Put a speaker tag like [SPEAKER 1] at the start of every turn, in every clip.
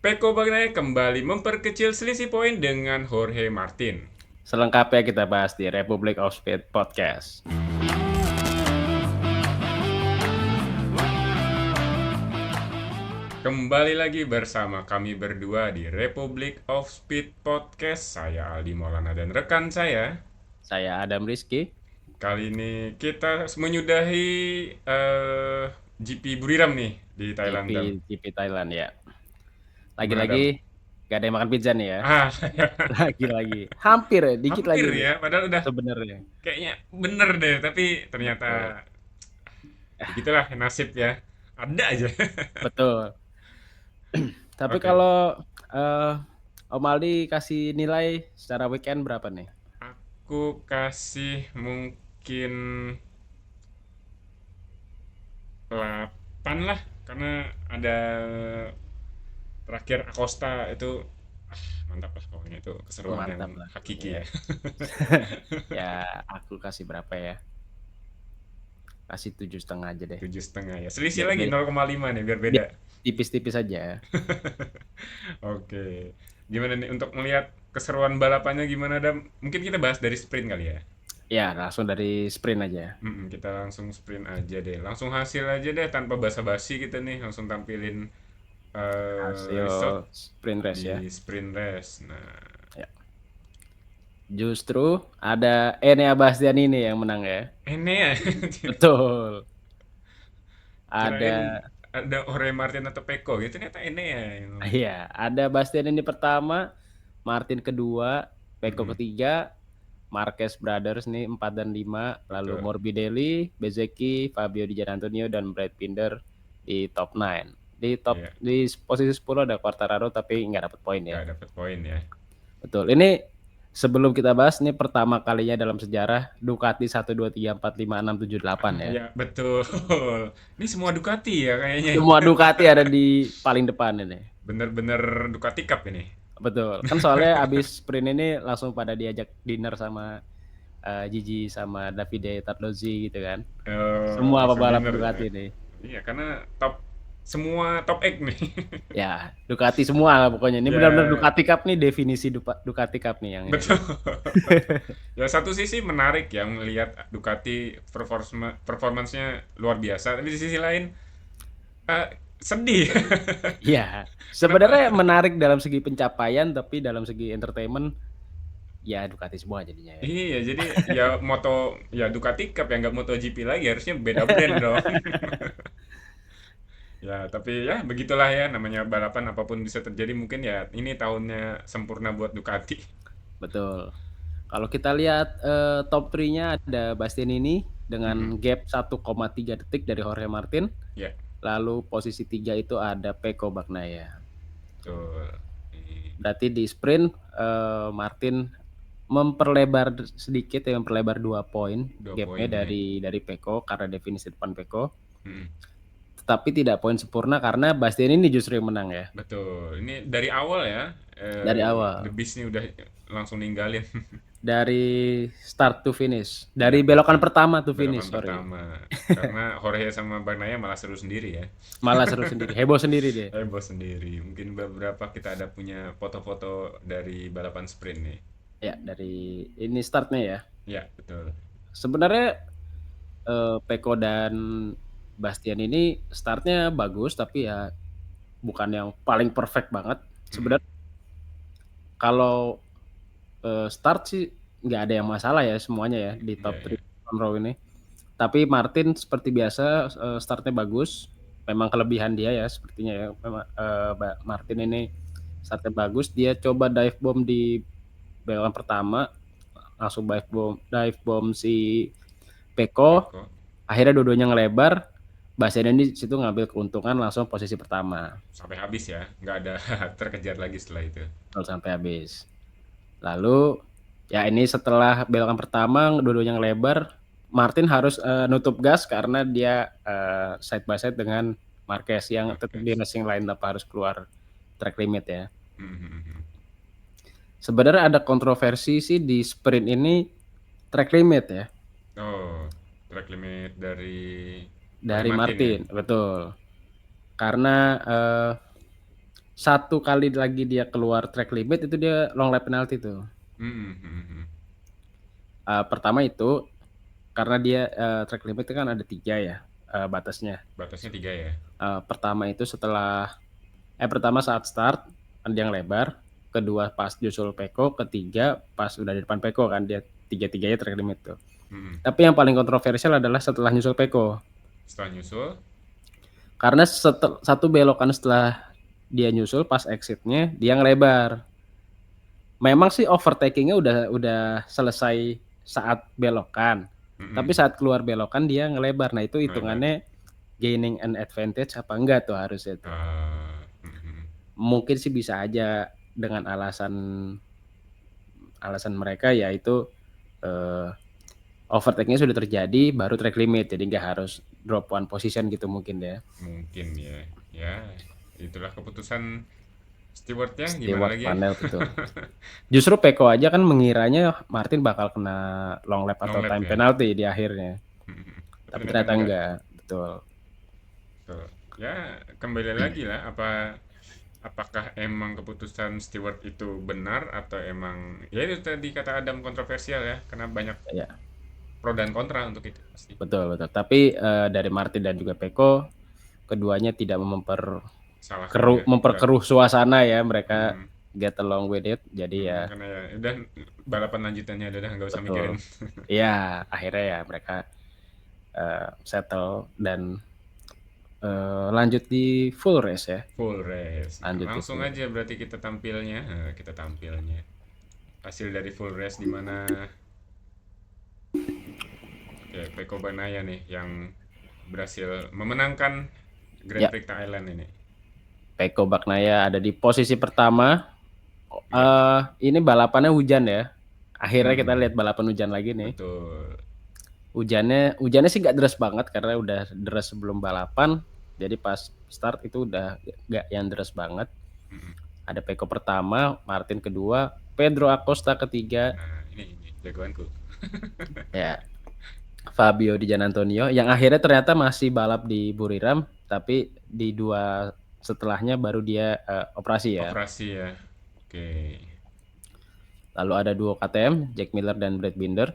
[SPEAKER 1] Peko Bagnaia kembali memperkecil selisih poin dengan Jorge Martin.
[SPEAKER 2] Selengkapnya kita bahas di Republic of Speed Podcast.
[SPEAKER 1] Kembali lagi bersama kami berdua di Republic of Speed Podcast. Saya Aldi Maulana dan rekan saya.
[SPEAKER 2] Saya Adam Rizky.
[SPEAKER 1] Kali ini kita menyudahi GP Buriram nih di Thailand, Dam.
[SPEAKER 2] GP Thailand ya.
[SPEAKER 1] Gimana, Dam?
[SPEAKER 2] Lagi-lagi gak ada yang makan pizza nih ya.
[SPEAKER 1] Ah,
[SPEAKER 2] Lagi-lagi. Hampir ya, dikit
[SPEAKER 1] hampir
[SPEAKER 2] lagi nih.
[SPEAKER 1] ya. Padahal udah
[SPEAKER 2] Sebenarnya.
[SPEAKER 1] kayaknya bener deh. Tapi ternyata
[SPEAKER 2] Betul.
[SPEAKER 1] begitulah nasib ya. Ada aja.
[SPEAKER 2] Betul. Tapi
[SPEAKER 1] Oke.
[SPEAKER 2] kalau Om Aldi kasih nilai secara weekend berapa nih?
[SPEAKER 1] Aku kasih mungkin 8 lah karena ada terakhir Acosta itu mantap lah pokoknya itu keseruan yang
[SPEAKER 2] Mantap lah.
[SPEAKER 1] hakiki
[SPEAKER 2] Ya.
[SPEAKER 1] ya.
[SPEAKER 2] Ya, aku kasih berapa ya? Kasih 7,5 aja deh.
[SPEAKER 1] 7,5 ya. Selisih
[SPEAKER 2] Biar,
[SPEAKER 1] lagi
[SPEAKER 2] biar,
[SPEAKER 1] 0,5 nih biar beda.
[SPEAKER 2] biar tipis-tipis aja.
[SPEAKER 1] Oke. Gimana nih untuk melihat keseruan balapannya gimana, Dam? Mungkin kita bahas dari sprint kali ya.
[SPEAKER 2] Ya, langsung dari sprint aja.
[SPEAKER 1] Kita langsung sprint aja deh. Langsung hasil aja deh tanpa basa-basi kita nih langsung tampilin
[SPEAKER 2] Hasil
[SPEAKER 1] result
[SPEAKER 2] sprint race
[SPEAKER 1] di
[SPEAKER 2] ya.
[SPEAKER 1] sprint race. Nah,
[SPEAKER 2] Ya. Justru ada Enea Bastian ini yang menang ya.
[SPEAKER 1] ini ya.
[SPEAKER 2] Betul.
[SPEAKER 1] Kirain
[SPEAKER 2] Ada
[SPEAKER 1] ada Jorge Martin atau Peko gitu ternyata ini ya yang ngomong.
[SPEAKER 2] ada Bastian ini pertama, Martin kedua, Pecco
[SPEAKER 1] Mm-mm,
[SPEAKER 2] ketiga, Marquez Brothers nih 4 dan 5, lalu
[SPEAKER 1] betul.
[SPEAKER 2] Morbidelli, Bezzecchi, Fabio Di Giannantonio dan Brad Binder di top 9.
[SPEAKER 1] Iya,
[SPEAKER 2] Di posisi 10 ada Quartararo tapi nggak dapat poin ya.
[SPEAKER 1] nggak dapet poin ya.
[SPEAKER 2] Betul. Ini sebelum kita bahas ini pertama kalinya dalam sejarah Ducati 1 2 3 4 5 6 7 8 ya.
[SPEAKER 1] Ya, betul. Ini semua Ducati ya kayaknya.
[SPEAKER 2] Semua Ducati ada di paling depan ini.
[SPEAKER 1] Bener-bener Ducati Cup ini.
[SPEAKER 2] Betul. Kan soalnya abis sprint ini langsung pada diajak dinner sama Gigi sama Davide Tardozi gitu kan. Semua
[SPEAKER 1] Langsung
[SPEAKER 2] pebalap
[SPEAKER 1] dinner ya.
[SPEAKER 2] Ducati nih.
[SPEAKER 1] Iya, karena semua top 8 nih.
[SPEAKER 2] Ya, Ducati semua lah pokoknya. Ini benar-benar
[SPEAKER 1] Ya,
[SPEAKER 2] Ducati Cup nih definisi Ducati Cup nih yang ini
[SPEAKER 1] betul.
[SPEAKER 2] nih.
[SPEAKER 1] Ya satu sisi menarik ya melihat Ducati performance-nya luar biasa, tapi di sisi lain sedih.
[SPEAKER 2] Iya.
[SPEAKER 1] Kenapa?
[SPEAKER 2] Sebenarnya menarik dalam segi pencapaian tapi dalam segi entertainment ya Ducati semua jadinya ya.
[SPEAKER 1] Iya, jadi ya moto ya Ducati Cup ya nggak MotoGP lagi harusnya beda brand dong. Ya, tapi ya begitulah ya namanya balapan apapun bisa terjadi mungkin ya ini tahunnya sempurna buat Ducati.
[SPEAKER 2] Betul. Kalau kita lihat top 3-nya ada Bastianini
[SPEAKER 1] Mm-mm.
[SPEAKER 2] dengan gap 1,3 detik dari Jorge Martin.
[SPEAKER 1] Ya,
[SPEAKER 2] Lalu posisi 3 itu ada Pecco Bagnaia.
[SPEAKER 1] betul. Ini
[SPEAKER 2] Berarti di sprint Martin memperlebar sedikit ya, memperlebar 2 poin
[SPEAKER 1] 2 poin
[SPEAKER 2] gapnya
[SPEAKER 1] ya.
[SPEAKER 2] dari Pecco karena definisi depan Pecco.
[SPEAKER 1] Mm-mm.
[SPEAKER 2] Tetapi tidak poin sempurna karena Bastianini justru yang menang ya
[SPEAKER 1] Betul. Ini dari awal ya,
[SPEAKER 2] dari
[SPEAKER 1] The
[SPEAKER 2] awal.
[SPEAKER 1] Beast ini udah langsung ninggalin.
[SPEAKER 2] Dari start to finish.
[SPEAKER 1] Iya,
[SPEAKER 2] Dari belokan
[SPEAKER 1] betul.
[SPEAKER 2] pertama to
[SPEAKER 1] Belokan
[SPEAKER 2] finish, sorry.
[SPEAKER 1] pertama. Karena Jorge sama Bagnaia malah seru sendiri ya.
[SPEAKER 2] Malah seru sendiri, heboh sendiri deh.
[SPEAKER 1] Heboh sendiri. Mungkin beberapa kita ada punya foto-foto dari balapan sprint nih.
[SPEAKER 2] Ya, dari ini startnya ya.
[SPEAKER 1] Ya, betul.
[SPEAKER 2] Sebenarnya Pecco dan Bastian ini startnya bagus tapi ya bukan yang paling perfect banget.
[SPEAKER 1] Mm-mm.
[SPEAKER 2] Sebenarnya kalau start sih nggak ada yang masalah ya semuanya ya di
[SPEAKER 1] Iya,
[SPEAKER 2] top
[SPEAKER 1] iya.
[SPEAKER 2] 3 front row ini. Tapi Martin seperti biasa startnya bagus. Memang kelebihan dia ya sepertinya ya. Memang Martin ini startnya bagus. Dia coba dive bomb di belokan pertama, langsung dive bomb si Pecco.
[SPEAKER 1] Peko
[SPEAKER 2] Akhirnya dua-duanya ngelebar. Bastian di situ ngambil keuntungan langsung posisi pertama.
[SPEAKER 1] sampai habis ya. Nggak ada terkejar lagi setelah itu.
[SPEAKER 2] Kalau sampai habis. Lalu ya ini setelah belokan pertama dua-duanya ngelebar, Martin harus nutup gas karena dia side by side dengan Marquez yang tetap di
[SPEAKER 1] Marquez.
[SPEAKER 2] racing line tanpa harus keluar track limit ya.
[SPEAKER 1] Mhm.
[SPEAKER 2] Sebenarnya ada kontroversi sih di sprint ini track limit ya
[SPEAKER 1] Oh, track limit dari Jorge
[SPEAKER 2] dari
[SPEAKER 1] Martin ya.
[SPEAKER 2] Martin, betul. Karena satu kali lagi dia keluar track limit itu dia long lap penalty tuh.
[SPEAKER 1] Mhm mhm mhm.
[SPEAKER 2] Pertama itu karena dia, track limit itu kan ada 3 ya, batasnya.
[SPEAKER 1] Batasnya 3 ya?
[SPEAKER 2] Pertama itu pertama saat start kan dia ngelebar, kedua pas nyusul Peko, ketiga pas udah di depan Peko kan dia tiga-tiganya track limit tuh.
[SPEAKER 1] Mhm.
[SPEAKER 2] Tapi yang paling kontroversial adalah setelah nyusul Peko.
[SPEAKER 1] Setelah nyusul,
[SPEAKER 2] Karena satu belokan setelah dia nyusul pas exit-nya dia ngelebar. Memang sih overtaking-nya udah selesai saat belokan, tapi
[SPEAKER 1] mhm,
[SPEAKER 2] saat keluar belokan dia ngelebar. Nah itu
[SPEAKER 1] ngelebar.
[SPEAKER 2] hitungannya gaining an advantage apa enggak tuh harusnya tuh.
[SPEAKER 1] Mhm.
[SPEAKER 2] Mungkin sih bisa aja dengan alasan alasan mereka yaitu, eee, overtake-nya sudah terjadi baru track limit, jadi nggak harus drop one position gitu mungkin ya.
[SPEAKER 1] Mungkin ya. Ya, itulah keputusan stewardnya gimana
[SPEAKER 2] Steward
[SPEAKER 1] lagi ya?
[SPEAKER 2] panel betul. Justru Peko aja kan mengiranya Martin bakal kena long lap
[SPEAKER 1] Long
[SPEAKER 2] atau
[SPEAKER 1] lap
[SPEAKER 2] time
[SPEAKER 1] ya?
[SPEAKER 2] penalty di akhirnya,
[SPEAKER 1] Mhm. Tapi
[SPEAKER 2] tapi
[SPEAKER 1] ternyata
[SPEAKER 2] ternyata
[SPEAKER 1] enggak.
[SPEAKER 2] enggak, betul.
[SPEAKER 1] Tuh. Ya, kembali lagi lah apakah emang keputusan steward itu benar atau emang ya itu tadi kata Adam kontroversial ya karena banyak
[SPEAKER 2] Ya,
[SPEAKER 1] pro dan kontra untuk itu pasti.
[SPEAKER 2] betul betul. Tapi, dari Martin dan juga Peko, keduanya tidak
[SPEAKER 1] Salahkan ya, udah.
[SPEAKER 2] memperkeruh suasana ya, mereka
[SPEAKER 1] Mhm.
[SPEAKER 2] get along with it, jadi ya
[SPEAKER 1] Karena ya udah balapan lanjutannya udah nggak usah mikirin.
[SPEAKER 2] betul. Iya, akhirnya ya mereka, settle dan, lanjut di full race ya,
[SPEAKER 1] Full race. Nah,
[SPEAKER 2] lanjut di
[SPEAKER 1] langsung
[SPEAKER 2] full
[SPEAKER 1] aja berarti kita tampilnya. Nah, kita tampilnya. Hasil dari full race di mana ya Peko Banaya nih yang berhasil memenangkan Grand
[SPEAKER 2] ya,
[SPEAKER 1] Prix Thailand ini.
[SPEAKER 2] Peko Bagnaia ada di posisi pertama,
[SPEAKER 1] Ya.
[SPEAKER 2] ini balapannya hujan ya, akhirnya kita lihat
[SPEAKER 1] Hmm,
[SPEAKER 2] balapan hujan lagi nih.
[SPEAKER 1] betul.
[SPEAKER 2] Hujannya hujannya sih nggak deras banget karena udah deras sebelum balapan, jadi pas start itu udah nggak yang deras banget.
[SPEAKER 1] Mm-mm.
[SPEAKER 2] Ada Peko pertama, Martin kedua, Pedro Acosta ketiga,
[SPEAKER 1] Nah, ini jagoanku.
[SPEAKER 2] ya Fabio Di Giannantonio yang akhirnya ternyata masih balap di Buriram, tapi di 2 setelahnya baru dia, operasi ya.
[SPEAKER 1] Operasi ya. Oke.
[SPEAKER 2] Lalu ada duo KTM, Jack Miller dan Brad Binder.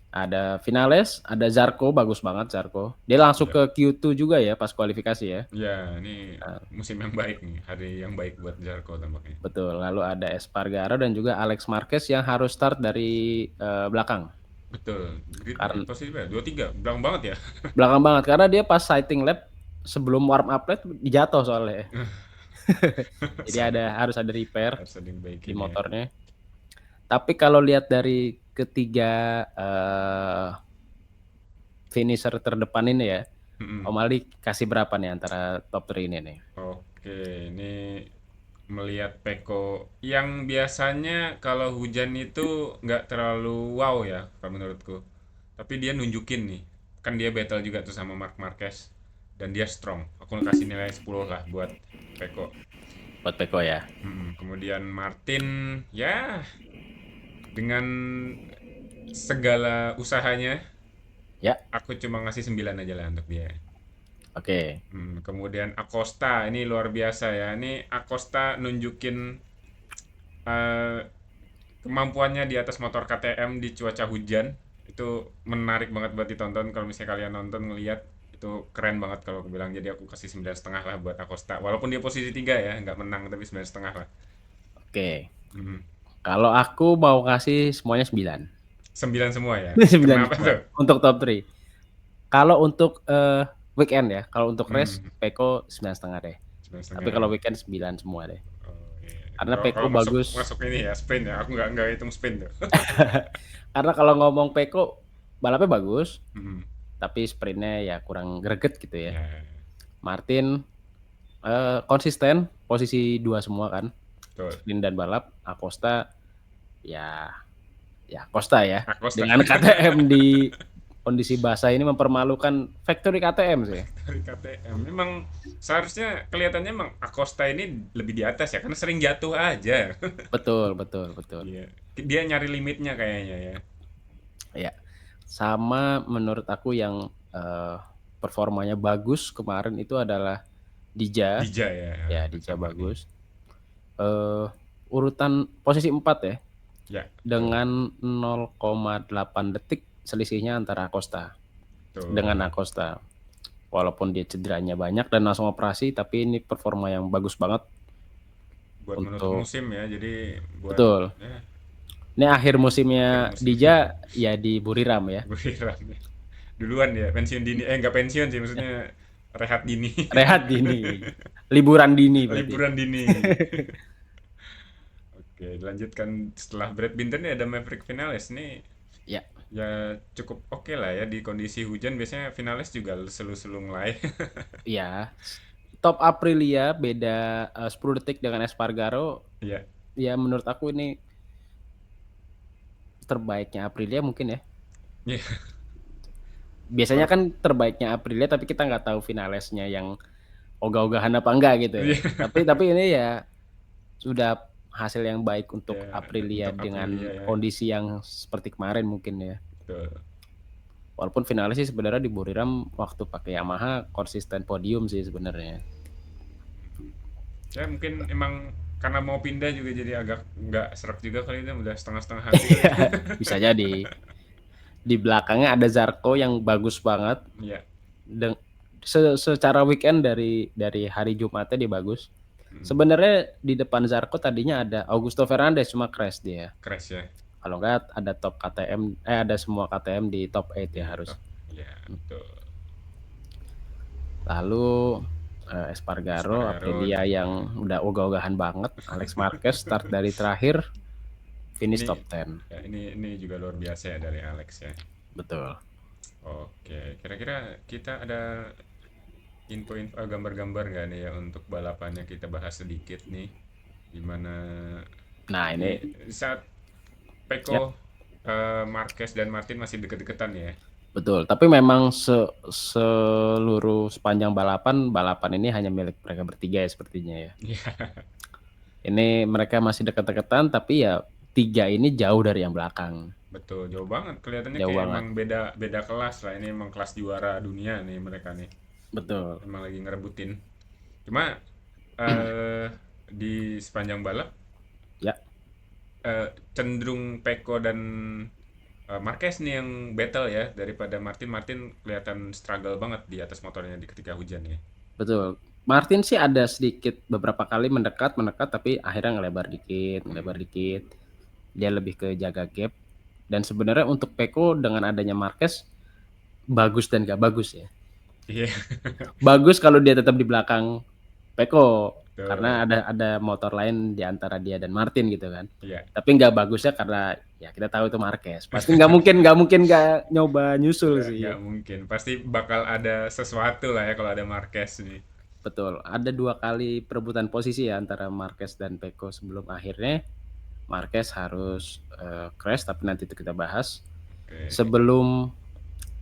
[SPEAKER 2] Ada Vinales, ada Zarco, bagus banget Zarco. Dia langsung
[SPEAKER 1] Ya.
[SPEAKER 2] ke Q2 juga ya pas kualifikasi ya.
[SPEAKER 1] Ya, ini musim yang baik nih, hari yang baik buat Zarko tampaknya.
[SPEAKER 2] Betul, lalu ada Espargaro dan juga Alex Marquez yang harus start dari, belakang.
[SPEAKER 1] Betul. Gridnya
[SPEAKER 2] Karena
[SPEAKER 1] posisi berapa? 23. Belakang banget ya.
[SPEAKER 2] belakang banget karena dia pas sighting lap sebelum warm up lap jatuh soalnya. Jadi
[SPEAKER 1] Sayang.
[SPEAKER 2] harus ada repair
[SPEAKER 1] Harus ada yang
[SPEAKER 2] di
[SPEAKER 1] baikin ya.
[SPEAKER 2] motornya. Tapi kalau lihat dari ketiga, finisher terdepan ini ya,
[SPEAKER 1] Mm-mm.
[SPEAKER 2] Om Ali kasih berapa nih antara top 3 ini nih?
[SPEAKER 1] Oke, ini melihat Peko yang biasanya kalau hujan itu nggak terlalu wow ya kalau menurutku. Tapi dia nunjukin nih, kan dia battle juga tuh sama Mark Marquez dan dia strong. Aku kasih nilai 10 lah buat Peko.
[SPEAKER 2] Buat Peko ya?
[SPEAKER 1] Kemudian Martin ya dengan segala usahanya
[SPEAKER 2] Ya,
[SPEAKER 1] aku cuma ngasih 9 aja lah untuk dia.
[SPEAKER 2] oke.
[SPEAKER 1] Kemudian Acosta ini luar biasa ya. Ini Acosta nunjukin eh, kemampuannya di atas motor KTM di cuaca hujan. Itu menarik banget buat ditonton kalau misalnya kalian nonton ngelihat itu keren banget kalau aku bilang. Jadi aku kasih 9,5 lah buat Acosta. Walaupun dia posisi 3 ya, nggak menang tapi 9,5 lah.
[SPEAKER 2] Oke.
[SPEAKER 1] Hmm.
[SPEAKER 2] Kalau aku mau kasih semuanya 9.
[SPEAKER 1] 9 semua ya.
[SPEAKER 2] 9
[SPEAKER 1] Kenapa
[SPEAKER 2] semua
[SPEAKER 1] tuh?
[SPEAKER 2] untuk top 3. Kalau untuk, weekend ya, kalau untuk race
[SPEAKER 1] Hmm,
[SPEAKER 2] Peko 9,5 deh.
[SPEAKER 1] sembilan
[SPEAKER 2] Tapi
[SPEAKER 1] setengah
[SPEAKER 2] kalau
[SPEAKER 1] ya.
[SPEAKER 2] weekend 9 semua deh.
[SPEAKER 1] Oh, iya.
[SPEAKER 2] Karena
[SPEAKER 1] Kalau
[SPEAKER 2] Peko
[SPEAKER 1] kalau masuk
[SPEAKER 2] bagus.
[SPEAKER 1] masuk ini ya sprint ya, aku nggak hitung sprint tuh.
[SPEAKER 2] Karena kalau ngomong Peko balapnya bagus,
[SPEAKER 1] Hmm,
[SPEAKER 2] tapi sprintnya ya kurang greget gitu ya.
[SPEAKER 1] ya,
[SPEAKER 2] Martin, konsisten posisi 2 semua kan,
[SPEAKER 1] betul.
[SPEAKER 2] sprint dan balap. Acosta ya Acosta ya.
[SPEAKER 1] Acosta.
[SPEAKER 2] Dengan KTM di kondisi basah ini mempermalukan factory KTM sih.
[SPEAKER 1] Dari KTM. Memang seharusnya kelihatannya emang Acosta ini lebih di atas ya, karena sering jatuh aja.
[SPEAKER 2] Betul betul betul.
[SPEAKER 1] Iya. Dia nyari limitnya kayaknya ya.
[SPEAKER 2] Ya. Sama menurut aku yang, performanya bagus kemarin itu adalah Dija.
[SPEAKER 1] Dija ya,
[SPEAKER 2] Ya Dija
[SPEAKER 1] sama nih.
[SPEAKER 2] bagus. eh, urutan posisi 4 ya,
[SPEAKER 1] Ya, betul.
[SPEAKER 2] dengan 0,8 detik selisihnya antara dengan
[SPEAKER 1] Betul.
[SPEAKER 2] Acosta. Walaupun dia cederanya banyak dan langsung operasi, tapi ini performa yang bagus banget
[SPEAKER 1] Buat menutup
[SPEAKER 2] untuk
[SPEAKER 1] musim ya. Jadi buat
[SPEAKER 2] betul.
[SPEAKER 1] ya
[SPEAKER 2] Ini akhir
[SPEAKER 1] akhir
[SPEAKER 2] musimnya
[SPEAKER 1] musim
[SPEAKER 2] Dija ya di Buriram ya.
[SPEAKER 1] Buriram ya. Duluan ya pensiun dini. Nggak pensiun sih, maksudnya rehat dini.
[SPEAKER 2] Rehat dini, liburan dini berarti.
[SPEAKER 1] Liburan dini. Oke, dilanjutkan setelah badminton ya ada Maverick Vinales nih.
[SPEAKER 2] Ya,
[SPEAKER 1] Ya cukup oke lah ya, di kondisi hujan biasanya finalis juga selu-selu ngelai.
[SPEAKER 2] ya. Top Aprilia beda 10 detik dengan Espargaro.
[SPEAKER 1] Iya.
[SPEAKER 2] Ya menurut aku ini terbaiknya Aprilia mungkin ya.
[SPEAKER 1] Iya.
[SPEAKER 2] Biasanya
[SPEAKER 1] Wal-
[SPEAKER 2] kan terbaiknya Aprilia tapi kita nggak tahu finalesnya yang ogah-ogahan apa enggak gitu ya.
[SPEAKER 1] Iya.
[SPEAKER 2] Tapi ini ya sudah hasil yang baik untuk
[SPEAKER 1] Ya,
[SPEAKER 2] Aprilia
[SPEAKER 1] untuk Aprilia
[SPEAKER 2] dengan
[SPEAKER 1] ya.
[SPEAKER 2] kondisi yang seperti kemarin mungkin ya.
[SPEAKER 1] Betul.
[SPEAKER 2] Walaupun finalis sih sebenarnya di Buriram waktu pakai Yamaha konsisten podium sih sebenarnya.
[SPEAKER 1] Ya mungkin emang karena mau pindah juga jadi agak nggak serak juga kali itu, udah setengah-setengah hati kali.
[SPEAKER 2] Bisa jadi. Di belakangnya ada Zarco yang bagus banget.
[SPEAKER 1] Iya.
[SPEAKER 2] Dan secara weekend dari hari Jumatnya dia bagus.
[SPEAKER 1] Mm.
[SPEAKER 2] Sebenarnya di depan Zarco tadinya ada Augusto Fernandes cuma crash dia.
[SPEAKER 1] Crash ya
[SPEAKER 2] Kalau enggak ada top KTM ada semua KTM di top 8 ya
[SPEAKER 1] di
[SPEAKER 2] harus.
[SPEAKER 1] top. Ya, betul.
[SPEAKER 2] Lalu Espargaro,
[SPEAKER 1] Espargaro
[SPEAKER 2] Aprilia yang udah ogah-ogahan banget, Alex Marquez start dari terakhir finish
[SPEAKER 1] ini
[SPEAKER 2] top 10.
[SPEAKER 1] ya, ini juga luar biasa ya dari Alex ya.
[SPEAKER 2] Betul.
[SPEAKER 1] Oke, kira-kira kita ada info-info gambar-gambar nggak nih ya untuk balapannya, kita bahas sedikit nih. Dimana
[SPEAKER 2] Nah,
[SPEAKER 1] ini
[SPEAKER 2] ini
[SPEAKER 1] saat
[SPEAKER 2] ya
[SPEAKER 1] Peko, Marquez dan Martin masih deket-deketan ya.
[SPEAKER 2] betul. Tapi memang seluruh sepanjang balapan ini hanya milik mereka bertiga ya sepertinya ya.
[SPEAKER 1] Iya,
[SPEAKER 2] Ini mereka masih dekat-dekatan tapi ya tiga ini jauh dari yang belakang.
[SPEAKER 1] betul, jauh banget. Kelihatannya
[SPEAKER 2] Jauh
[SPEAKER 1] kayak
[SPEAKER 2] banget.
[SPEAKER 1] emang beda beda kelas lah. Ini emang kelas juara dunia nih mereka nih.
[SPEAKER 2] Betul.
[SPEAKER 1] Emang lagi ngerebutin. Cuma eh di sepanjang balap
[SPEAKER 2] Ya,
[SPEAKER 1] cenderung Peko dan Marquez nih yang battle ya, daripada Martin. Martin kelihatan struggle banget di atas motornya di ketika hujan ya.
[SPEAKER 2] betul. Martin sih ada sedikit beberapa kali mendekat tapi akhirnya
[SPEAKER 1] Hmm.
[SPEAKER 2] ngelebar dikit. Dia lebih ke jaga gap. Dan sebenarnya untuk Peko dengan adanya Marquez bagus dan gak bagus ya.
[SPEAKER 1] Iya,
[SPEAKER 2] Bagus kalau dia tetap di belakang Peko karena
[SPEAKER 1] betul.
[SPEAKER 2] ada motor lain di antara dia dan Martin gitu kan.
[SPEAKER 1] Iya.
[SPEAKER 2] Tapi nggak bagusnya karena ya kita tahu itu Marquez. Pasti nggak mungkin nggak nyoba nyusul
[SPEAKER 1] Nggak
[SPEAKER 2] sih.
[SPEAKER 1] mungkin. Pasti bakal ada sesuatu lah ya kalau ada Marquez nih.
[SPEAKER 2] Betul. Ada 2 kali perebutan posisi ya antara Marquez dan Peko sebelum akhirnya Marquez harus crash tapi nanti itu kita bahas.
[SPEAKER 1] Oke.
[SPEAKER 2] Sebelum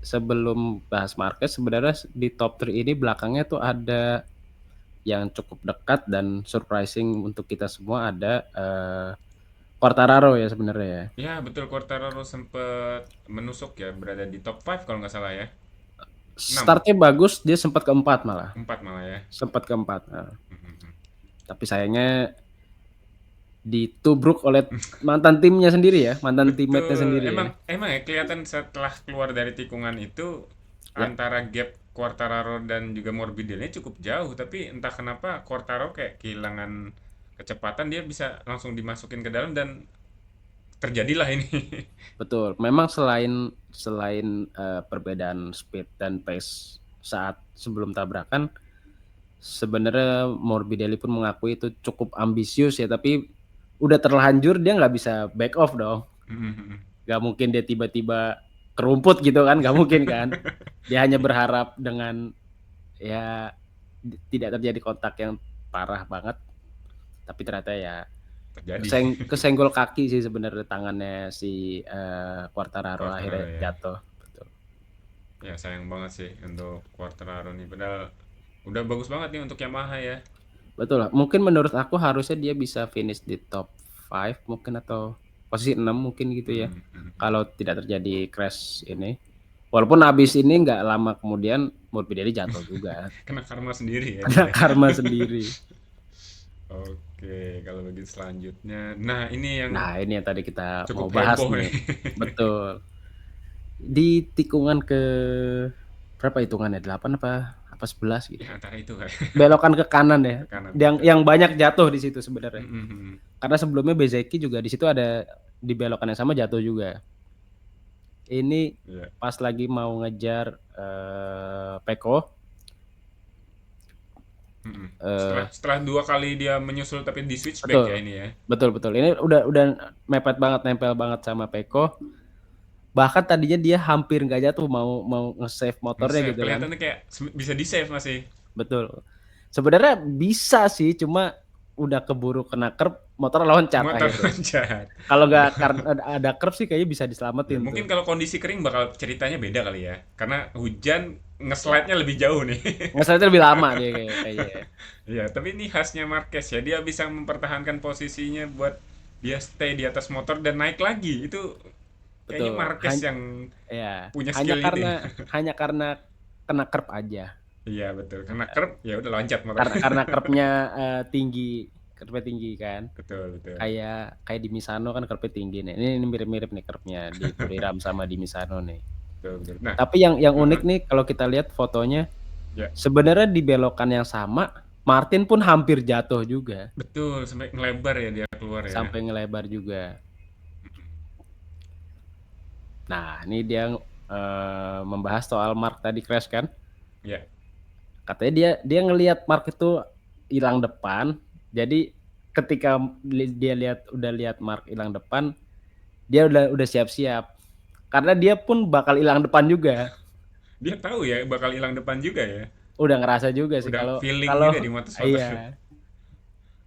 [SPEAKER 2] sebelum bahas Marquez sebenarnya di top 3 ini belakangnya tuh ada yang cukup dekat dan surprising untuk kita semua ada Quartararo ya sebenarnya ya.
[SPEAKER 1] Ya, betul, Quartararo sempet menusuk ya, berada di top 5 kalau nggak salah ya. 6,
[SPEAKER 2] Startnya bagus, dia sempat keempat malah,
[SPEAKER 1] 4 malah ya.
[SPEAKER 2] sempat keempat. Nah,
[SPEAKER 1] Mhm.
[SPEAKER 2] tapi sayangnya ditubruk oleh mantan timnya sendiri ya, mantan teammate-nya
[SPEAKER 1] Betul.
[SPEAKER 2] sendiri ya.
[SPEAKER 1] Emang emang ya kelihatan setelah keluar dari tikungan itu
[SPEAKER 2] Ya,
[SPEAKER 1] antara gap Quartararo dan juga Morbidelli cukup jauh, tapi entah kenapa Quartararo kayak kehilangan kecepatan, dia bisa langsung dimasukin ke dalam dan terjadilah ini.
[SPEAKER 2] betul. Memang selain selain perbedaan speed dan pace saat sebelum tabrakan, sebenarnya Morbidelli pun mengakui itu cukup ambisius ya, tapi udah terlanjur dia nggak bisa back off dong.
[SPEAKER 1] Mhm.
[SPEAKER 2] Nggak mungkin dia tiba-tiba kerumput gitu kan, nggak mungkin kan. Dia hanya berharap dengan ya tidak terjadi kontak yang parah banget, tapi ternyata ya
[SPEAKER 1] Terjadi.
[SPEAKER 2] kesenggol kaki sih sebenarnya tangannya si Quartararo
[SPEAKER 1] Quartararo
[SPEAKER 2] akhirnya
[SPEAKER 1] ya.
[SPEAKER 2] jatuh. Betul.
[SPEAKER 1] Ya sayang banget sih untuk Quartararo nih. Padahal udah bagus banget nih untuk Yamaha ya.
[SPEAKER 2] Betul. Mungkin menurut aku harusnya dia bisa finish di top 5 mungkin atau posisi 6 mungkin gitu ya.
[SPEAKER 1] Mhm, mhm, mhm.
[SPEAKER 2] Kalau tidak terjadi crash ini. Walaupun habis ini nggak lama kemudian Morbidelli jatuh juga.
[SPEAKER 1] Kena karma sendiri ya dia.
[SPEAKER 2] Karena karma sendiri.
[SPEAKER 1] Oke, kalau begitu selanjutnya. Nah, ini yang
[SPEAKER 2] Nah, ini yang tadi kita mau
[SPEAKER 1] cukup
[SPEAKER 2] bahas
[SPEAKER 1] heboh nih.
[SPEAKER 2] nih. Betul. Di tikungan ke berapa hitungannya? 8 apa 11 gitu.
[SPEAKER 1] Ya antara itu kayak
[SPEAKER 2] Belokan ke kanan ya.
[SPEAKER 1] ke kanan
[SPEAKER 2] Yang
[SPEAKER 1] betul.
[SPEAKER 2] yang banyak jatuh di situ sebenarnya.
[SPEAKER 1] Mhm, mhm.
[SPEAKER 2] Karena sebelumnya Bezeki juga di situ ada di belokan yang sama jatuh juga. Ini
[SPEAKER 1] Iya.
[SPEAKER 2] pas lagi mau ngejar Peko,
[SPEAKER 1] Mhm. Setelah
[SPEAKER 2] eh,
[SPEAKER 1] setelah 2 kali dia menyusul tapi di switchback ya
[SPEAKER 2] betul,
[SPEAKER 1] ini ya.
[SPEAKER 2] betul betul. Ini udah mepet banget, nempel banget sama Peko. Bahkan tadinya dia hampir nggak jatuh, mau mau nge-save motornya
[SPEAKER 1] Nge-save,
[SPEAKER 2] gitu kan.
[SPEAKER 1] kelihatannya kayak bisa di-save masih.
[SPEAKER 2] Betul. Sebenarnya bisa sih, cuma udah keburu kena kerb, motor loncat
[SPEAKER 1] Motor
[SPEAKER 2] akhirnya.
[SPEAKER 1] loncat.
[SPEAKER 2] Kalau nggak karena ada kerb sih kayaknya bisa
[SPEAKER 1] Ya,
[SPEAKER 2] diselamatin tuh.
[SPEAKER 1] mungkin kalau kondisi kering bakal ceritanya beda kali ya. Karena hujan nge-slide-nya
[SPEAKER 2] Ya,
[SPEAKER 1] lebih jauh nih.
[SPEAKER 2] ngeselnya lebih lama dia kayaknya.
[SPEAKER 1] Iya, tapi ini khasnya Marquez ya. Dia bisa mempertahankan posisinya buat dia stay di atas motor dan naik lagi. Itu kayaknya
[SPEAKER 2] Betul.
[SPEAKER 1] Marquez yang
[SPEAKER 2] Ya,
[SPEAKER 1] punya
[SPEAKER 2] hanya
[SPEAKER 1] skill itu ya.
[SPEAKER 2] karena hanya karena kena kerb aja.
[SPEAKER 1] Iya, betul. Karena curb ya udah loncat motor.
[SPEAKER 2] Karena kerbnya tinggi, kerbnya tinggi kan.
[SPEAKER 1] Betul, betul.
[SPEAKER 2] Kayak di Misano kan kerbnya tinggi nih. Ini mirip-mirip nih kerbnya di Buriram sama di Misano nih.
[SPEAKER 1] Betul, betul. Nah,
[SPEAKER 2] Tapi yang unik
[SPEAKER 1] heeh,
[SPEAKER 2] nih kalau kita lihat fotonya,
[SPEAKER 1] ya,
[SPEAKER 2] sebenarnya di belokan yang sama, Martin pun hampir jatuh juga,
[SPEAKER 1] betul sampai ngelebar ya dia keluar ya.
[SPEAKER 2] sampai ngelebar juga. Nah, ini dia membahas soal Mark tadi crash kan.
[SPEAKER 1] Ya,
[SPEAKER 2] Katanya dia ngelihat Mark itu hilang depan, jadi ketika dia udah lihat Mark hilang depan, dia udah siap-siap. Karena dia pun bakal hilang depan juga.
[SPEAKER 1] dia tahu ya bakal hilang depan juga ya.
[SPEAKER 2] Udah ngerasa juga sih
[SPEAKER 1] Udah
[SPEAKER 2] kalau
[SPEAKER 1] feeling
[SPEAKER 2] kalau
[SPEAKER 1] juga di motor-motor.
[SPEAKER 2] iya.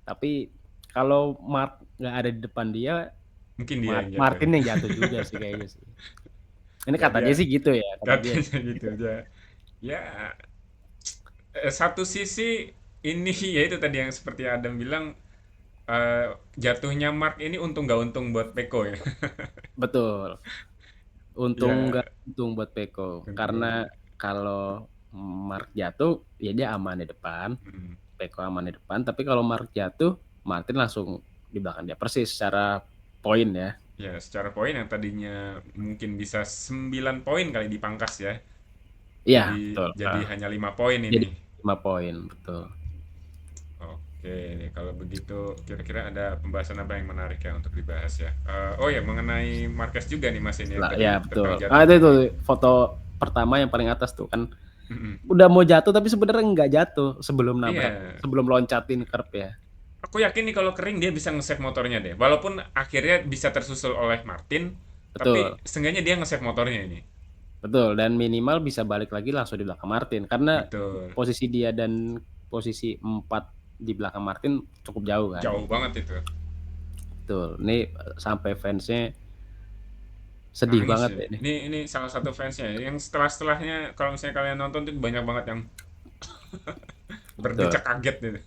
[SPEAKER 2] Tapi kalau Mark nggak ada di depan dia,
[SPEAKER 1] Mungkin dia yang jatuh.
[SPEAKER 2] Martin yang jatuh juga sih kayaknya sih. Ini
[SPEAKER 1] Ya dia
[SPEAKER 2] katanya sih gitu ya, kata dia
[SPEAKER 1] katanya
[SPEAKER 2] sih
[SPEAKER 1] gitu
[SPEAKER 2] gitu.
[SPEAKER 1] aja. Ya, satu sisi ini ya itu tadi yang seperti Adam bilang jatuhnya Mark ini untung nggak untung buat Peko ya.
[SPEAKER 2] Betul. Untung
[SPEAKER 1] Ya,
[SPEAKER 2] nggak untung buat Peko. Karena
[SPEAKER 1] untung.
[SPEAKER 2] kalau Mark jatuh, ya dia aman di depan.
[SPEAKER 1] Mm.
[SPEAKER 2] Peko aman di depan. Tapi kalau Mark jatuh, Martin langsung di belakang dia persis secara poin ya.
[SPEAKER 1] Ya, secara poin yang tadinya mungkin bisa 9 poin kali dipangkas ya.
[SPEAKER 2] Iya,
[SPEAKER 1] Jadi
[SPEAKER 2] betul.
[SPEAKER 1] jadi hanya 5 poin
[SPEAKER 2] Jadi
[SPEAKER 1] ini.
[SPEAKER 2] 5 poin, betul.
[SPEAKER 1] Oke, kalau begitu kira-kira ada pembahasan apa yang menarik ya untuk dibahas ya? Oh ya, mengenai Marquez juga nih Mas ini yang
[SPEAKER 2] Lah, ya
[SPEAKER 1] tadi tentang
[SPEAKER 2] betul. Ah,
[SPEAKER 1] jatuhnya
[SPEAKER 2] itu
[SPEAKER 1] nih.
[SPEAKER 2] foto pertama yang paling atas tuh kan.
[SPEAKER 1] Mm-mm.
[SPEAKER 2] Udah mau jatuh tapi sebenarnya nggak jatuh sebelum nabrak,
[SPEAKER 1] Iya,
[SPEAKER 2] sebelum loncatin curb ya.
[SPEAKER 1] aku yakin nih kalau kering dia bisa nge-save motornya deh. Walaupun akhirnya bisa tersusul oleh Martin, tapi
[SPEAKER 2] Betul.
[SPEAKER 1] seenggaknya dia nge-save motornya ini.
[SPEAKER 2] Betul, dan minimal bisa balik lagi langsung di belakang Martin karena
[SPEAKER 1] Betul.
[SPEAKER 2] posisi dia dan posisi 4 di belakang Martin cukup jauh kan.
[SPEAKER 1] Jauh banget itu.
[SPEAKER 2] Betul. Ini sampai fansnya sedih
[SPEAKER 1] Nangis
[SPEAKER 2] banget
[SPEAKER 1] ya.
[SPEAKER 2] ya ini.
[SPEAKER 1] Ini salah satu fansnya ya. Yang setelah-setelahnya kalau misalnya kalian nonton tuh banyak banget yang
[SPEAKER 2] Betul.
[SPEAKER 1] berdecak kaget gitu.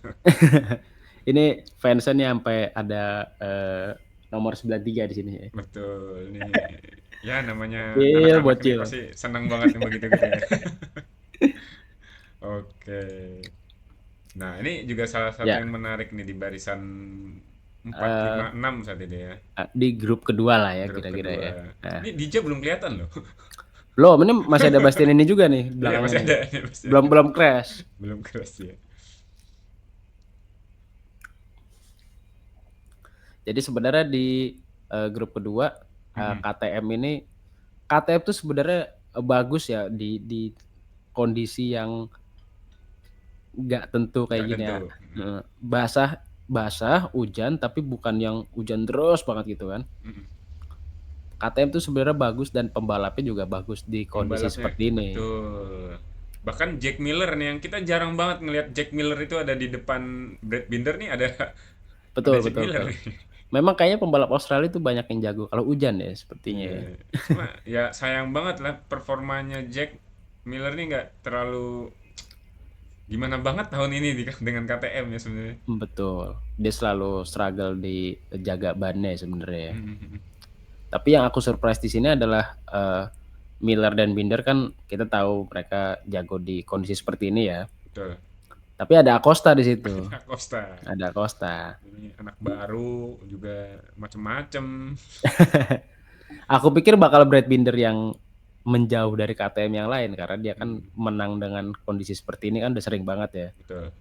[SPEAKER 2] Ini fansnya nih sampai ada nomor 93 di sini ya.
[SPEAKER 1] Betul. Nih ya namanya
[SPEAKER 2] Bocil,
[SPEAKER 1] anak-anak ini
[SPEAKER 2] bocil.
[SPEAKER 1] pasti senang banget yang begitu-gitu ya. Oke. Nah, ini juga salah satu
[SPEAKER 2] Ya,
[SPEAKER 1] yang menarik nih di barisan 4,
[SPEAKER 2] eh,
[SPEAKER 1] 5, 6 saat ini ya.
[SPEAKER 2] di grup kedua lah ya
[SPEAKER 1] Grup
[SPEAKER 2] kira-kira
[SPEAKER 1] kedua.
[SPEAKER 2] ya. Nah,
[SPEAKER 1] Ini DJ belum kelihatan loh.
[SPEAKER 2] belum, ini masih ada Bastian ini juga nih
[SPEAKER 1] Iya,
[SPEAKER 2] belakangnya
[SPEAKER 1] masih
[SPEAKER 2] nih.
[SPEAKER 1] ada, masih
[SPEAKER 2] Belum
[SPEAKER 1] ada.
[SPEAKER 2] belum crash.
[SPEAKER 1] Belum keras ya.
[SPEAKER 2] Jadi sebenarnya di grup kedua
[SPEAKER 1] Mm-mm.
[SPEAKER 2] KTM ini KTM tuh sebenarnya bagus ya di kondisi yang nggak tentu kayak
[SPEAKER 1] Nggak
[SPEAKER 2] gini
[SPEAKER 1] tentu.
[SPEAKER 2] ya. Basah basah, hujan tapi bukan yang hujan terus banget gitu kan.
[SPEAKER 1] Mm-mm.
[SPEAKER 2] KTM tuh sebenarnya bagus dan pembalapnya juga bagus di kondisi
[SPEAKER 1] Pembalapnya
[SPEAKER 2] seperti ini.
[SPEAKER 1] betul. Bahkan Jack Miller nih yang kita jarang banget ngelihat Jack Miller itu ada di depan Brad Binder nih ada
[SPEAKER 2] Betul
[SPEAKER 1] Jack
[SPEAKER 2] betul
[SPEAKER 1] Miller
[SPEAKER 2] betul.
[SPEAKER 1] nih.
[SPEAKER 2] Memang kayaknya pembalap Australia itu banyak yang jago kalau hujan ya sepertinya
[SPEAKER 1] Iya.
[SPEAKER 2] ya.
[SPEAKER 1] Cuma ya sayang banget lah performanya Jack Miller nih nggak terlalu gimana banget tahun ini dengan KTM ya sebenarnya.
[SPEAKER 2] Betul. Dia selalu struggle di jaga bannya sebenarnya ya.
[SPEAKER 1] Mhm.
[SPEAKER 2] Tapi yang aku surprise di sini adalah Miller dan Binder kan kita tahu mereka jago di kondisi seperti ini ya.
[SPEAKER 1] Betul.
[SPEAKER 2] Tapi ada Acosta di situ,
[SPEAKER 1] Ada Costa.
[SPEAKER 2] ada Acosta.
[SPEAKER 1] Ini anak baru juga macem-macem.
[SPEAKER 2] Aku pikir bakal Brad Binder yang menjauh dari KTM yang lain karena dia kan
[SPEAKER 1] Hmm,
[SPEAKER 2] menang dengan kondisi seperti ini kan udah sering banget ya.
[SPEAKER 1] betul.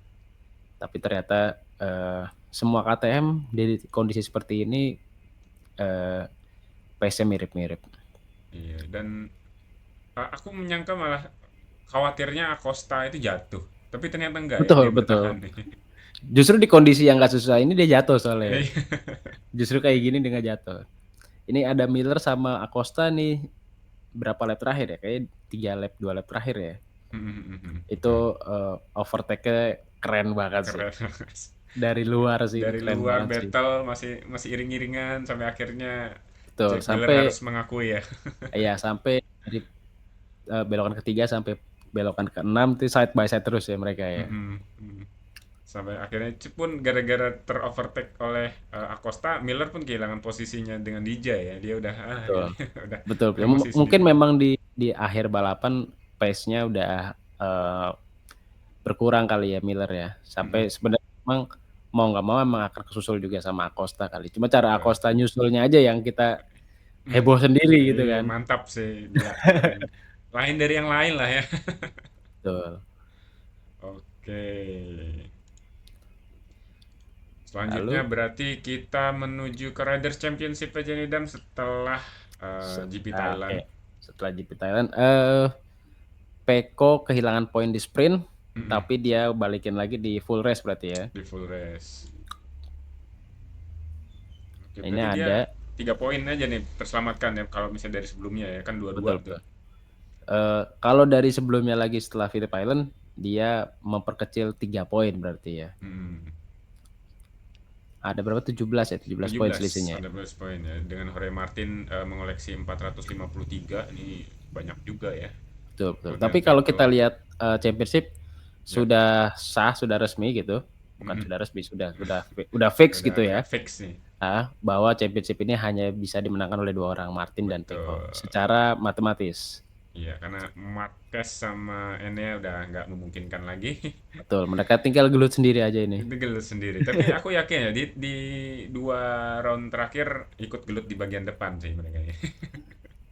[SPEAKER 2] Tapi ternyata semua KTM di kondisi seperti ini pace-nya mirip-mirip.
[SPEAKER 1] Iya, dan aku menyangka malah khawatirnya Acosta itu jatuh. Tapi ternyata enggak ya, dia
[SPEAKER 2] Betul,
[SPEAKER 1] bertahan
[SPEAKER 2] betul.
[SPEAKER 1] nih.
[SPEAKER 2] Justru di kondisi yang nggak susah ini dia jatuh soalnya.
[SPEAKER 1] Iya.
[SPEAKER 2] Justru kayak gini dia nggak jatuh. Ini ada Miller sama Acosta nih berapa lap terakhir ya? Kayaknya 3 lap, 2 lap terakhir ya.
[SPEAKER 1] Betul.
[SPEAKER 2] Itu overtake-nya keren banget sih.
[SPEAKER 1] Keren.
[SPEAKER 2] Dari luar sih ini
[SPEAKER 1] Dari
[SPEAKER 2] keren
[SPEAKER 1] luar
[SPEAKER 2] banget sih.
[SPEAKER 1] battle masih masih iring-iringan sampai akhirnya
[SPEAKER 2] Betul,
[SPEAKER 1] Jack Miller
[SPEAKER 2] sampai
[SPEAKER 1] harus mengakui ya.
[SPEAKER 2] ya sampai dari belokan ketiga sampai belokan keenam itu side by side terus ya mereka ya.
[SPEAKER 1] Mm-mm, mm. Sampai akhirnya pun gara-gara terovertake oleh Acosta, Miller pun kehilangan posisinya dengan DJ ya. Dia udah
[SPEAKER 2] Betul.
[SPEAKER 1] ini udah
[SPEAKER 2] Betul.
[SPEAKER 1] emosi
[SPEAKER 2] Mungkin
[SPEAKER 1] sendiri.
[SPEAKER 2] memang di akhir balapan pace-nya udah berkurang kali ya Miller ya.
[SPEAKER 1] Mm-mm,
[SPEAKER 2] Sampai sebenarnya memang mau nggak mau emang akan kesusul juga sama Acosta kali. Cuma cara
[SPEAKER 1] betul.
[SPEAKER 2] Acosta nyusulnya aja yang kita
[SPEAKER 1] Hmm,
[SPEAKER 2] heboh sendiri gitu
[SPEAKER 1] iya
[SPEAKER 2] kan.
[SPEAKER 1] mantap sih dia keren. Lain dari yang lain lah ya.
[SPEAKER 2] Betul.
[SPEAKER 1] Oke. Selanjutnya
[SPEAKER 2] Lalu
[SPEAKER 1] berarti kita menuju ke Riders Championship aja nih Dam setelah GP Thailand.
[SPEAKER 2] oke. Setelah GP Thailand Peko kehilangan poin di sprint
[SPEAKER 1] Mm-mm,
[SPEAKER 2] tapi dia balikin lagi di full race berarti ya.
[SPEAKER 1] di full race. Oke,
[SPEAKER 2] Ini
[SPEAKER 1] berarti dia
[SPEAKER 2] ada
[SPEAKER 1] 3 poin aja nih terselamatkan ya kalau misalnya dari sebelumnya ya kan dua-dua
[SPEAKER 2] betul
[SPEAKER 1] tuh.
[SPEAKER 2] betul. Kalau dari sebelumnya lagi setelah Phillip Island dia memperkecil 3 poin berarti ya.
[SPEAKER 1] Hmm.
[SPEAKER 2] Ada berapa? 17 ya, 17 poin
[SPEAKER 1] 17
[SPEAKER 2] selisihnya ya.
[SPEAKER 1] ada plus poin ya dengan Jorge Martin mengoleksi 453 ini banyak juga ya.
[SPEAKER 2] Betul, betul.
[SPEAKER 1] Dengan
[SPEAKER 2] Tapi kalau
[SPEAKER 1] Vettel
[SPEAKER 2] kita lihat championship
[SPEAKER 1] ya.
[SPEAKER 2] sudah sah, sudah resmi gitu. Bukan
[SPEAKER 1] Mm-mm.
[SPEAKER 2] sudah resmi, sudah fix gitu
[SPEAKER 1] Udah
[SPEAKER 2] ya.
[SPEAKER 1] fix nih.
[SPEAKER 2] Bahwa championship ini hanya bisa dimenangkan oleh 2 orang, Martin dan Peko.
[SPEAKER 1] Betul.
[SPEAKER 2] Secara matematis.
[SPEAKER 1] Iya, karena Marquez sama Enea udah nggak memungkinkan lagi.
[SPEAKER 2] Betul, mereka tinggal gelut sendiri aja ini.
[SPEAKER 1] Itu gelut sendiri. Tapi aku yakin ya di 2 round terakhir ikut gelut di bagian depan sih mereka ya.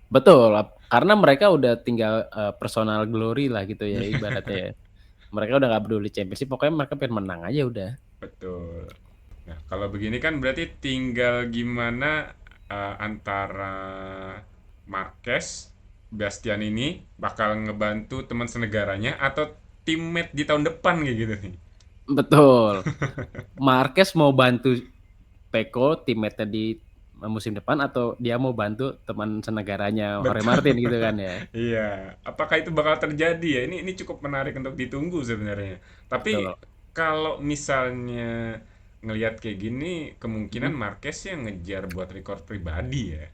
[SPEAKER 2] Betul, karena mereka udah tinggal personal glory lah gitu ya ibaratnya ya. Mereka udah nggak peduli championship, pokoknya mereka pengen menang aja udah.
[SPEAKER 1] Betul. Nah, kalau begini kan berarti tinggal gimana antara Marquez, Bastian ini bakal ngebantu teman senegaranya atau teammate di tahun depan kayak gitu nih.
[SPEAKER 2] Betul. Marquez mau bantu Peko teammate-nya di musim depan atau dia mau bantu teman senegaranya Jorge
[SPEAKER 1] Betul.
[SPEAKER 2] Martin gitu kan ya.
[SPEAKER 1] Iya, apakah itu bakal terjadi ya? Ini cukup menarik untuk ditunggu sebenarnya. Tapi
[SPEAKER 2] Betul.
[SPEAKER 1] kalau misalnya ngelihat kayak gini, kemungkinan
[SPEAKER 2] Mhm.
[SPEAKER 1] Marquez yang ngejar buat rekor pribadi ya.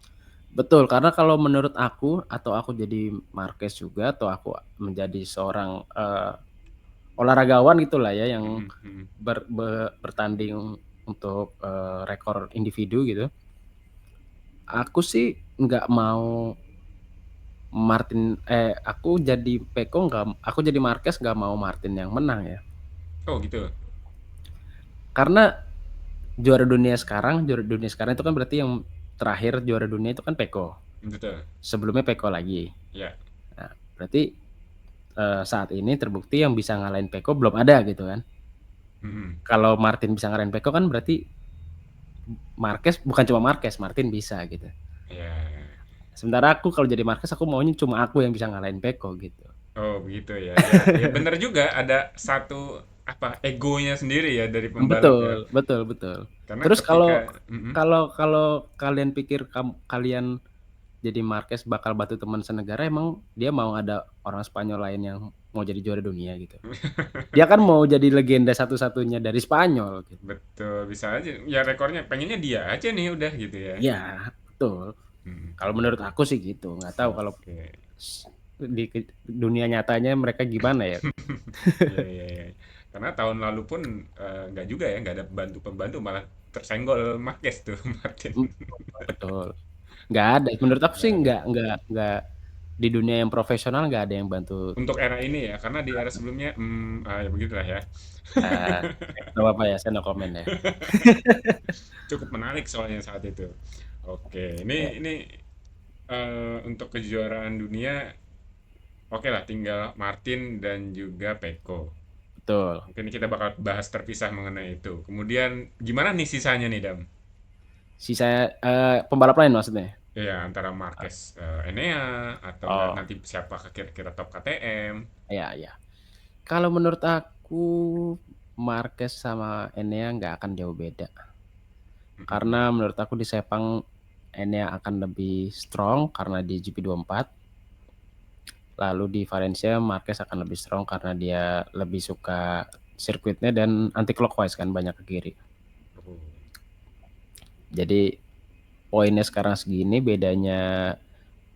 [SPEAKER 2] Betul, karena kalau menurut aku atau aku jadi Marquez juga atau aku menjadi seorang olahragawan gitulah ya yang
[SPEAKER 1] Mhm, mhm.
[SPEAKER 2] bertanding untuk rekor individu gitu. Aku sih nggak mau aku jadi Peko nggak, aku jadi Marquez nggak mau Martin yang menang ya.
[SPEAKER 1] Oh gitu.
[SPEAKER 2] Karena juara dunia sekarang itu kan berarti yang terakhir juara dunia itu kan Peko.
[SPEAKER 1] Betul.
[SPEAKER 2] Sebelumnya Peko lagi.
[SPEAKER 1] Ya.
[SPEAKER 2] Nah, berarti saat ini terbukti yang bisa ngalahin Peko belum ada gitu kan.
[SPEAKER 1] Mhm.
[SPEAKER 2] Kalau Martin bisa ngalahin Peko kan berarti Marquez bukan cuma Marquez, Martin bisa gitu.
[SPEAKER 1] Ya.
[SPEAKER 2] Sementara aku kalau jadi Marquez aku maunya cuma aku yang bisa ngalahin Peko gitu.
[SPEAKER 1] Oh begitu ya. Ya, ya bener juga ada satu apa egonya sendiri ya dari pembalap ya.
[SPEAKER 2] Betul, betul, betul.
[SPEAKER 1] Karena
[SPEAKER 2] Terus
[SPEAKER 1] ketika
[SPEAKER 2] kalau
[SPEAKER 1] mhm.
[SPEAKER 2] kalau kalau kalian pikir kalian jadi Marquez bakal bantu teman senegara, emang dia mau ada orang Spanyol lain yang mau jadi juara dunia gitu? Dia kan mau jadi legenda satu-satunya dari Spanyol gitu.
[SPEAKER 1] Betul, bisa aja. Ya rekornya pengennya dia aja nih udah gitu ya.
[SPEAKER 2] Iya, betul.
[SPEAKER 1] Mhm,
[SPEAKER 2] Kalau
[SPEAKER 1] mhm.
[SPEAKER 2] menurut aku sih gitu, nggak tahu kalau
[SPEAKER 1] Oke.
[SPEAKER 2] di dunia nyatanya mereka gimana ya.
[SPEAKER 1] Iya, iya, iya. Karena tahun lalu pun nggak juga ya, nggak ada pembantu malah tersenggol Marquez tuh Martin.
[SPEAKER 2] Betul. Nggak ada, menurut aku
[SPEAKER 1] Nggak
[SPEAKER 2] sih
[SPEAKER 1] ada.
[SPEAKER 2] nggak di dunia yang profesional nggak ada yang bantu.
[SPEAKER 1] Untuk era ini ya, karena di era sebelumnya, ya begitulah ya.
[SPEAKER 2] Eee, nggak apa-apa ya, saya no comment ya.
[SPEAKER 1] Cukup menarik soalnya saat itu. Oke,
[SPEAKER 2] Ya,
[SPEAKER 1] ini untuk kejuaraan dunia, oke lah, tinggal Martin dan juga Peko.
[SPEAKER 2] betul.
[SPEAKER 1] Mungkin kita bakal bahas terpisah mengenai itu. Kemudian gimana nih sisanya nih, Dam?
[SPEAKER 2] Pembalap lain maksudnya?
[SPEAKER 1] Ya, antara Marquez, Enea, atau enggak
[SPEAKER 2] Oh,
[SPEAKER 1] nanti siapa kira-kira top KTM.
[SPEAKER 2] iya iya. Kalau menurut aku, Marquez sama Enea nggak akan jauh beda.
[SPEAKER 1] Mm-mm.
[SPEAKER 2] Karena menurut aku di Sepang, Enea akan lebih strong karena di GP24. Lalu di Valencia, Marquez akan lebih strong karena dia lebih suka sirkuitnya dan anti clockwise kan, banyak ke kiri.
[SPEAKER 1] Oh.
[SPEAKER 2] Jadi poinnya sekarang segini, bedanya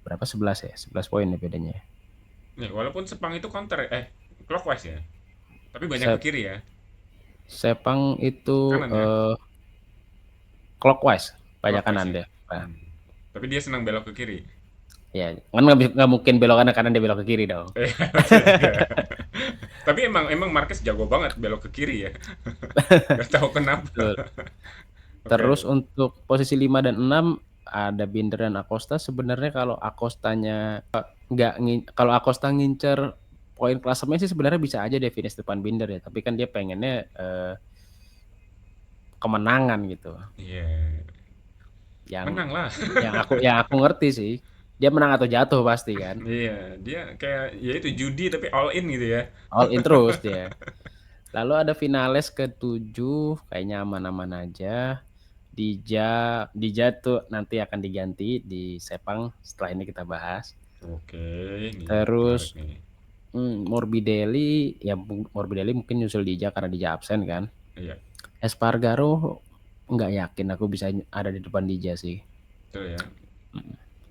[SPEAKER 2] berapa? 11 ya? 11 poin ya bedanya.
[SPEAKER 1] Nih, walaupun Sepang itu counter, clockwise ya, tapi banyak ke
[SPEAKER 2] Sep
[SPEAKER 1] kiri ya,
[SPEAKER 2] Sepang itu
[SPEAKER 1] kanan ya,
[SPEAKER 2] clockwise, banyak
[SPEAKER 1] clockwise
[SPEAKER 2] kanan
[SPEAKER 1] ya.
[SPEAKER 2] deh. Nah,
[SPEAKER 1] Hmm. Tapi dia senang belok ke kiri.
[SPEAKER 2] ya kan nggak mungkin belok kanan dia belok ke kiri dong.
[SPEAKER 1] Iya juga. Tapi emang emang Marquez jago banget belok ke kiri ya. Gak tahu kenapa.
[SPEAKER 2] Betul. Terus
[SPEAKER 1] Oke.
[SPEAKER 2] untuk posisi 5 dan 6 ada Binder dan Acosta. Sebenarnya kalau Acostanya nggak kalau Acosta ngincer poin klasemen sih sebenarnya bisa aja dia finish depan Binder ya. Tapi kan dia pengennya kemenangan gitu.
[SPEAKER 1] Iya.
[SPEAKER 2] Yang
[SPEAKER 1] Menang lah.
[SPEAKER 2] yang aku ngerti sih. Dia menang atau jatuh pasti kan.
[SPEAKER 1] Iya, dia kayak ya itu judi tapi all in gitu ya.
[SPEAKER 2] All in terus dia. Lalu ada finales ke-7 kayaknya aman-aman aja. Dija tuh nanti akan diganti di Sepang, setelah ini kita bahas.
[SPEAKER 1] Oke, ini menarik
[SPEAKER 2] Terus
[SPEAKER 1] nih.
[SPEAKER 2] Morbidelli, ya Morbidelli mungkin nyusul Dija karena Dija absen kan.
[SPEAKER 1] Iya,
[SPEAKER 2] Espargaro nggak yakin aku bisa ada di depan Dija sih.
[SPEAKER 1] betul ya.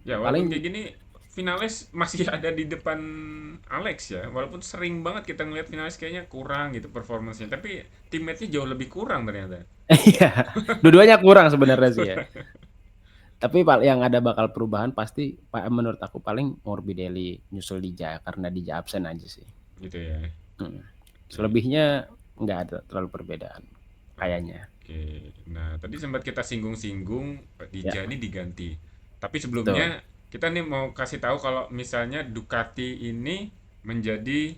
[SPEAKER 1] Ya, walaupun
[SPEAKER 2] Paling
[SPEAKER 1] kayak gini, finalis masih ada di depan Alex ya. Walaupun sering banget kita ngeliat finalis kayaknya kurang gitu performance-nya. Tapi teammate-nya jauh lebih kurang ternyata.
[SPEAKER 2] iya, dua-duanya kurang sebenarnya sih ya. Tapi yang ada bakal perubahan pasti menurut aku paling Morbidelli nyusul Dija karena Dija absen aja sih.
[SPEAKER 1] Gitu ya.
[SPEAKER 2] Hmm.
[SPEAKER 1] Oke.
[SPEAKER 2] Selebihnya nggak ada terlalu perbedaan kayaknya.
[SPEAKER 1] Oke. Nah, tadi sempat kita singgung-singgung
[SPEAKER 2] Ya,
[SPEAKER 1] Dija ini diganti. Tapi
[SPEAKER 2] betul.
[SPEAKER 1] sebelumnya kita nih mau kasih tahu kalau misalnya Ducati ini menjadi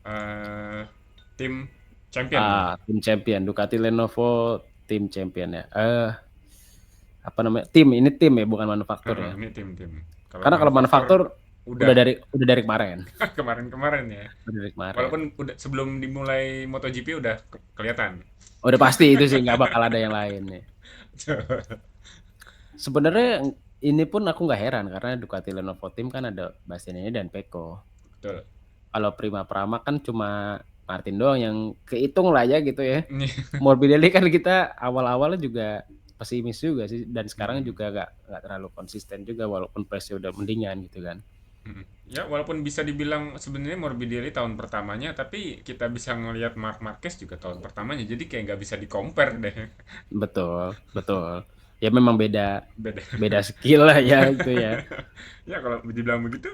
[SPEAKER 1] eh, tim champion nih.
[SPEAKER 2] Tim champion Ducati Lenovo tim champion ya. Apa namanya? Tim ya, bukan manufaktur ya.
[SPEAKER 1] Ini tim-tim. Kalau
[SPEAKER 2] Karena kalau
[SPEAKER 1] manufaktur
[SPEAKER 2] manufaktur
[SPEAKER 1] udah
[SPEAKER 2] udah dari kemarin.
[SPEAKER 1] kemarin-kemarin ya.
[SPEAKER 2] Udah dari kemarin.
[SPEAKER 1] Walaupun udah sebelum dimulai MotoGP udah kelihatan.
[SPEAKER 2] Udah pasti itu sih nggak bakal ada yang lain nih. Sebenarnya ini pun aku nggak heran karena Ducati Lenovo tim kan ada Bastianini dan Pecco.
[SPEAKER 1] Betul.
[SPEAKER 2] Kalau Prima Prama kan cuma Martin doang yang kehitung lah ya gitu ya.
[SPEAKER 1] Ini
[SPEAKER 2] Morbidelli kan kita awal-awalnya juga pesimis juga sih dan sekarang
[SPEAKER 1] mm,
[SPEAKER 2] juga nggak terlalu konsisten juga walaupun pace udah mendingan gitu kan.
[SPEAKER 1] Ya, walaupun bisa dibilang sebenarnya Morbidelli tahun pertamanya, tapi kita bisa ngelihat Marc Marquez juga tahun pertamanya. Jadi kayak nggak bisa di-compare deh.
[SPEAKER 2] Betul, betul. Ya memang beda
[SPEAKER 1] Beda.
[SPEAKER 2] beda skill lah ya itu ya.
[SPEAKER 1] Ya kalau dibilang begitu,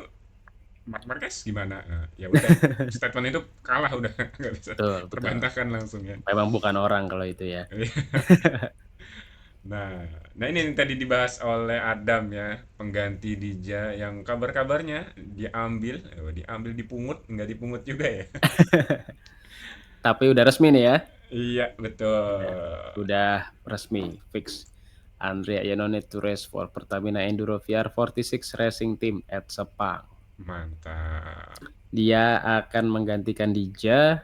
[SPEAKER 1] Marc Marquez gimana? Nah, ya udah, statement itu kalah udah nggak bisa
[SPEAKER 2] Betul, betul.
[SPEAKER 1] terbantahkan langsung ya.
[SPEAKER 2] Memang bukan orang kalau itu ya.
[SPEAKER 1] Nah, nah ini yang tadi dibahas oleh Adam ya, pengganti Dija yang kabar-kabarnya diambil dipungut, nggak dipungut juga ya.
[SPEAKER 2] Tapi udah resmi nih ya.
[SPEAKER 1] Iya, betul.
[SPEAKER 2] Ya, udah resmi fix. Andrea Iannone to race for Pertamina Enduro VR46 Racing Team at Sepang.
[SPEAKER 1] Mantap.
[SPEAKER 2] Dia akan menggantikan Dija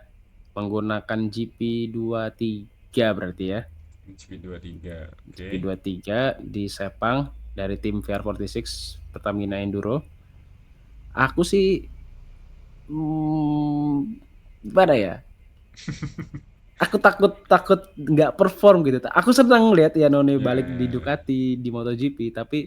[SPEAKER 2] menggunakan GP23 berarti ya.
[SPEAKER 1] GP23. Oke.
[SPEAKER 2] GP23 di Sepang dari tim VR46 Pertamina Enduro. Aku sih gimana ya? Aku takut nggak perform gitu. Aku senang lihat Iannone balik di
[SPEAKER 1] Ya.
[SPEAKER 2] Ducati di MotoGP, tapi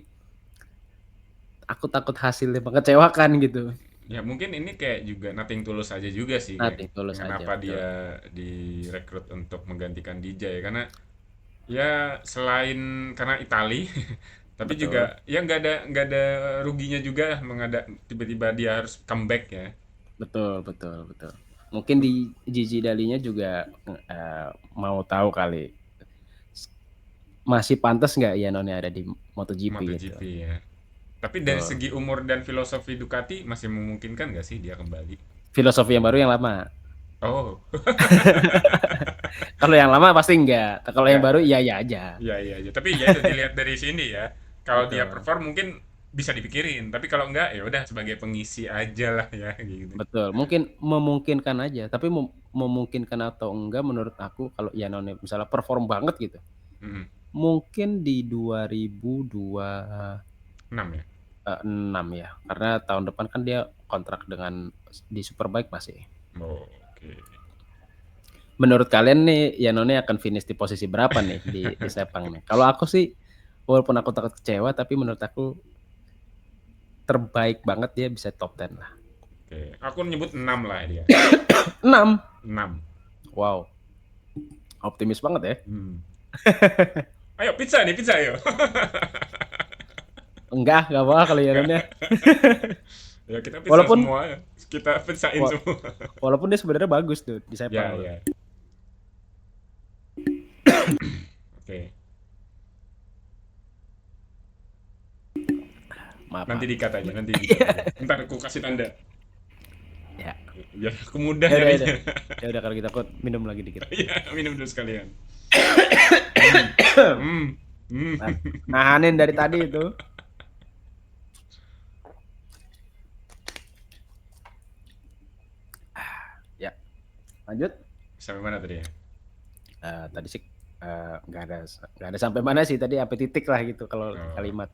[SPEAKER 2] aku takut hasilnya mengecewakan gitu.
[SPEAKER 1] Ya mungkin ini kayak juga nothing tulus aja juga sih kayak
[SPEAKER 2] Nanti tulus aja
[SPEAKER 1] kenapa
[SPEAKER 2] betul.
[SPEAKER 1] dia direkrut untuk menggantikan DJ ya karena ya selain karena Itali Tapi
[SPEAKER 2] betul,
[SPEAKER 1] juga ya nggak ada ruginya juga tiba-tiba dia harus comeback ya.
[SPEAKER 2] betul, betul, betul. Mungkin di Gigi Dalinya juga mau tahu kali masih pantas nggak ya Noni ada di MotoGP gitu.
[SPEAKER 1] MotoGP ya. Tapi dari
[SPEAKER 2] Betul.
[SPEAKER 1] segi umur dan filosofi Ducati masih memungkinkan nggak sih dia kembali?
[SPEAKER 2] Filosofi yang baru yang lama.
[SPEAKER 1] Oh,
[SPEAKER 2] Kalau yang lama pasti enggak. Kalau yang
[SPEAKER 1] ya,
[SPEAKER 2] baru iya iya aja.
[SPEAKER 1] ya, ya, ya. Tapi ya itu dilihat dari sini ya. Kalau dia
[SPEAKER 2] Betul.
[SPEAKER 1] perform mungkin bisa dipikirin. Tapi kalau enggak ya udah sebagai pengisi aja lah ya gitu.
[SPEAKER 2] Betul. Mungkin memungkinkan aja, tapi memungkinkan atau enggak menurut aku kalau Iannone misalnya perform banget gitu.
[SPEAKER 1] Mm-mm.
[SPEAKER 2] Mungkin di
[SPEAKER 1] 6 ya.
[SPEAKER 2] 2026 ya. Karena tahun depan kan dia kontrak dengan di Superbike masih.
[SPEAKER 1] Oh, oke.
[SPEAKER 2] Menurut kalian nih Iannone akan finish di posisi berapa nih di Sepang nih? Kalau aku sih walaupun aku takut kecewa tapi menurut aku terbaik banget dia bisa top 10 lah.
[SPEAKER 1] Oke. Aku nyebut 6 lah dia.
[SPEAKER 2] 6.
[SPEAKER 1] 6.
[SPEAKER 2] Wow, optimis banget ya.
[SPEAKER 1] Hmm. Ayo pizza nih, pizza ayo.
[SPEAKER 2] Enggak apa kalau Iannone.
[SPEAKER 1] Ya kita pizza
[SPEAKER 2] Walaupun
[SPEAKER 1] semua ya. Kita pizzain
[SPEAKER 2] wa-
[SPEAKER 1] semua.
[SPEAKER 2] walaupun dia sebenarnya bagus tuh di
[SPEAKER 1] Ya,
[SPEAKER 2] Sepang tuh.
[SPEAKER 1] ya. Oke.
[SPEAKER 2] Maaf,
[SPEAKER 1] Nanti
[SPEAKER 2] maaf.
[SPEAKER 1] dikat aja, nanti dikat aja. Ntar aku kasih tanda.
[SPEAKER 2] Ya.
[SPEAKER 1] Biar aku mudah
[SPEAKER 2] Ya udah, ya udah.
[SPEAKER 1] nyarinya.
[SPEAKER 2] Ya udah kalau gitu aku minum lagi dikit.
[SPEAKER 1] Iya, minum dulu sekalian. Hmm. Hmm. Hmm.
[SPEAKER 2] Nahanin dari tadi itu. Ya, lanjut.
[SPEAKER 1] Sampai mana tadi ya?
[SPEAKER 2] Tadi sih nggak ada sampai mana sih tadi apa titik lah gitu kalau
[SPEAKER 1] Oh.
[SPEAKER 2] kalimat.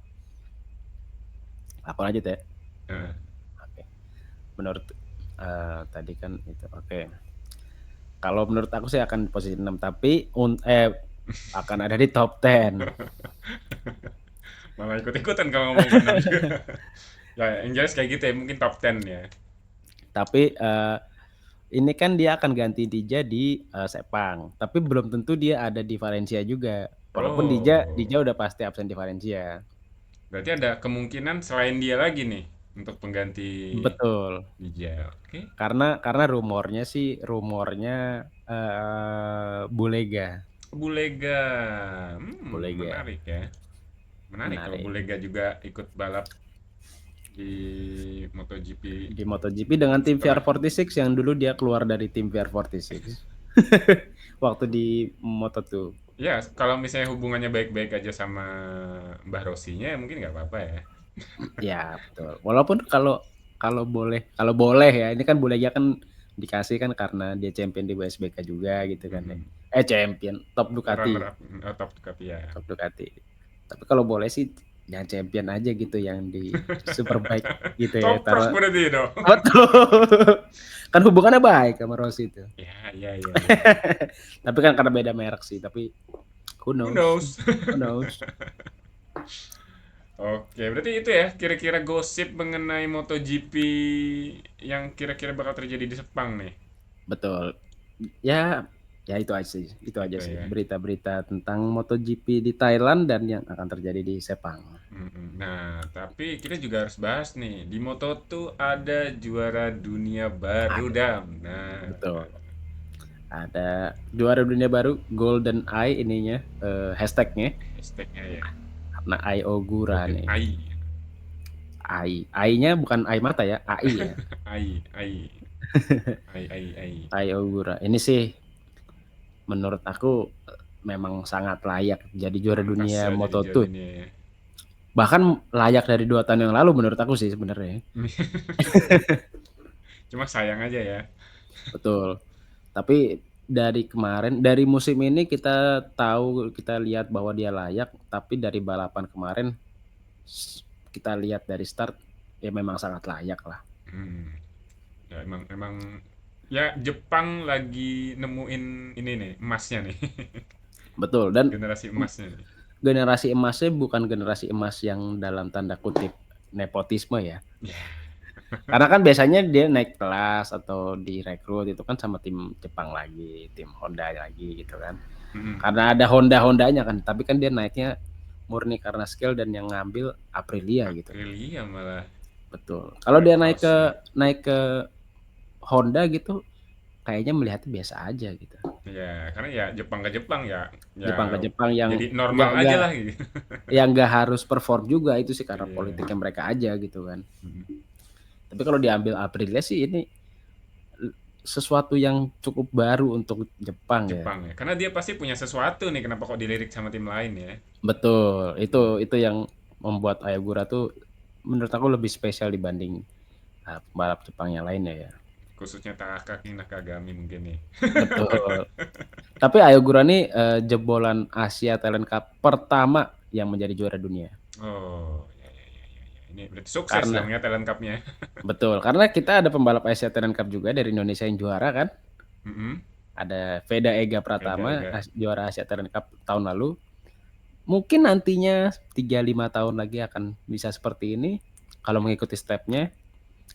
[SPEAKER 2] Aku lanjut ya.
[SPEAKER 1] eh.
[SPEAKER 2] Oke. Menurut tadi kan itu oke. Kalau menurut aku sih akan posisi 6 tapi akan ada di top 10.
[SPEAKER 1] Malah ikut-ikutan kalau ngomong ke-6 juga. Ya, yang jelas kayak gitu ya, mungkin top 10 ya.
[SPEAKER 2] Tapi ini kan dia akan ganti Dija di Sepang, tapi belum tentu dia ada di Valencia juga. Walaupun Dija
[SPEAKER 1] Oh.
[SPEAKER 2] Dija udah pasti absen di Valencia.
[SPEAKER 1] Berarti ada kemungkinan selain dia lagi nih untuk pengganti
[SPEAKER 2] Betul.
[SPEAKER 1] Bija. Oke.
[SPEAKER 2] Karena rumornya Bulega.
[SPEAKER 1] Bulega.
[SPEAKER 2] Bulega
[SPEAKER 1] Menarik ya. Menarik kalau
[SPEAKER 2] menarik.
[SPEAKER 1] Bulega juga ikut balap di MotoGP
[SPEAKER 2] Di MotoGP dengan tim
[SPEAKER 1] setelah.
[SPEAKER 2] VR46 yang dulu dia keluar dari tim VR46. Waktu di Moto2.
[SPEAKER 1] Ya, kalau misalnya hubungannya baik-baik aja sama Mbah Rosinya, ya mungkin nggak apa-apa ya.
[SPEAKER 2] Ya, betul. Walaupun kalau boleh ya, ini kan Bulega kan dikasih kan karena dia champion di WSBK juga gitu kan ya.
[SPEAKER 1] Mm-mm.
[SPEAKER 2] Champion top
[SPEAKER 1] Runner
[SPEAKER 2] Ducati,
[SPEAKER 1] up, top Ducati ya.
[SPEAKER 2] top Ducati. Tapi kalau boleh sih yang champion aja gitu yang di Superbike gitu ya.
[SPEAKER 1] Toprak
[SPEAKER 2] Taruh
[SPEAKER 1] berarti dong.
[SPEAKER 2] betul. Kan hubungannya baik sama Rossi itu.
[SPEAKER 1] Ya, ya, ya, ya.
[SPEAKER 2] Tapi kan karena beda merek sih, tapi who
[SPEAKER 1] Who
[SPEAKER 2] knows?
[SPEAKER 1] knows?
[SPEAKER 2] Who knows?
[SPEAKER 1] Oke, berarti itu ya kira-kira gosip mengenai MotoGP yang kira-kira bakal terjadi di Sepang nih.
[SPEAKER 2] Betul. Ya, ya itu aja sih. Itu aja
[SPEAKER 1] Itu
[SPEAKER 2] sih.
[SPEAKER 1] ya.
[SPEAKER 2] Berita-berita tentang MotoGP di Thailand dan yang akan terjadi di Sepang.
[SPEAKER 1] Nah, tapi kita juga harus bahas nih. Di Moto2 ada juara dunia baru,
[SPEAKER 2] Ada,
[SPEAKER 1] Dam. Nah,
[SPEAKER 2] betul. Ada juara dunia baru Golden Eye ininya hashtagnya.
[SPEAKER 1] hashtagnya ya.
[SPEAKER 2] Nah, Ai Ogura
[SPEAKER 1] Golden
[SPEAKER 2] nih.
[SPEAKER 1] AI.
[SPEAKER 2] Ai-nya bukan ai mata ya, AI ya.
[SPEAKER 1] AI, AI. AI, AI, AI.
[SPEAKER 2] Ai Ogura. Ini sih menurut aku memang sangat layak jadi juara
[SPEAKER 1] Pantas
[SPEAKER 2] dunia
[SPEAKER 1] ya jadi juara
[SPEAKER 2] Moto2.
[SPEAKER 1] dunia ya.
[SPEAKER 2] Bahkan layak dari 2 tahun yang lalu menurut aku sih sebenarnya.
[SPEAKER 1] Cuma sayang aja ya.
[SPEAKER 2] Betul. Tapi dari musim ini kita lihat bahwa dia layak, tapi dari balapan kemarin kita lihat dari start ya memang sangat layak lah.
[SPEAKER 1] Hmm. Ya emang ya Jepang lagi nemuin ini nih emasnya nih.
[SPEAKER 2] Betul, dan
[SPEAKER 1] Generasi emasnya nih.
[SPEAKER 2] generasi emasnya bukan generasi emas yang dalam tanda kutip nepotisme ya.
[SPEAKER 1] Ya.
[SPEAKER 2] Karena kan biasanya dia naik kelas atau direkrut itu kan sama tim Jepang lagi, tim Honda lagi gitu kan.
[SPEAKER 1] Mm-mm.
[SPEAKER 2] Karena ada Honda-Hondanya kan, tapi kan dia naiknya murni karena skill dan yang ngambil Aprilia gitu.
[SPEAKER 1] Aprilia malah
[SPEAKER 2] Betul. Kalau dia
[SPEAKER 1] Track House-nya.
[SPEAKER 2] naik ke Honda gitu, kayaknya melihatnya biasa aja gitu.
[SPEAKER 1] Ya, karena ya Jepang ke Jepang ya,
[SPEAKER 2] Jepang ke
[SPEAKER 1] ya
[SPEAKER 2] Jepang yang
[SPEAKER 1] jadi normal aja lah gitu.
[SPEAKER 2] nggak harus perform juga, itu sih karena
[SPEAKER 1] Iya.
[SPEAKER 2] politiknya mereka aja gitu kan.
[SPEAKER 1] Mm.
[SPEAKER 2] Tapi kalau diambil Aprilia sih ini sesuatu yang cukup baru untuk Jepang ya.
[SPEAKER 1] Jepang ya, karena dia pasti punya sesuatu nih, kenapa kok dilirik sama tim lain ya?
[SPEAKER 2] Betul.
[SPEAKER 1] Hmm.
[SPEAKER 2] Itu yang membuat Ayagura tuh menurut aku lebih spesial dibanding pembalap Jepang yang lainnya ya.
[SPEAKER 1] Khususnya Takaki Nakagami mungkin nih.
[SPEAKER 2] Betul. Tapi Ayagura nih jebolan Asia Talent Cup pertama yang menjadi juara dunia.
[SPEAKER 1] Oh, ya, ya, ya, ya, ya. Ini berarti sukses
[SPEAKER 2] Karena
[SPEAKER 1] dong ya talent cup-nya.
[SPEAKER 2] betul, karena kita ada pembalap Asia Talent Cup juga dari Indonesia yang juara kan.
[SPEAKER 1] Mm-mm.
[SPEAKER 2] Ada Veda Ega
[SPEAKER 1] Ega,
[SPEAKER 2] Pratama
[SPEAKER 1] ega.
[SPEAKER 2] juara Asia Talent Cup tahun lalu. Mungkin nantinya 3-5 tahun lagi akan bisa seperti ini. Kalau mengikuti stepnya,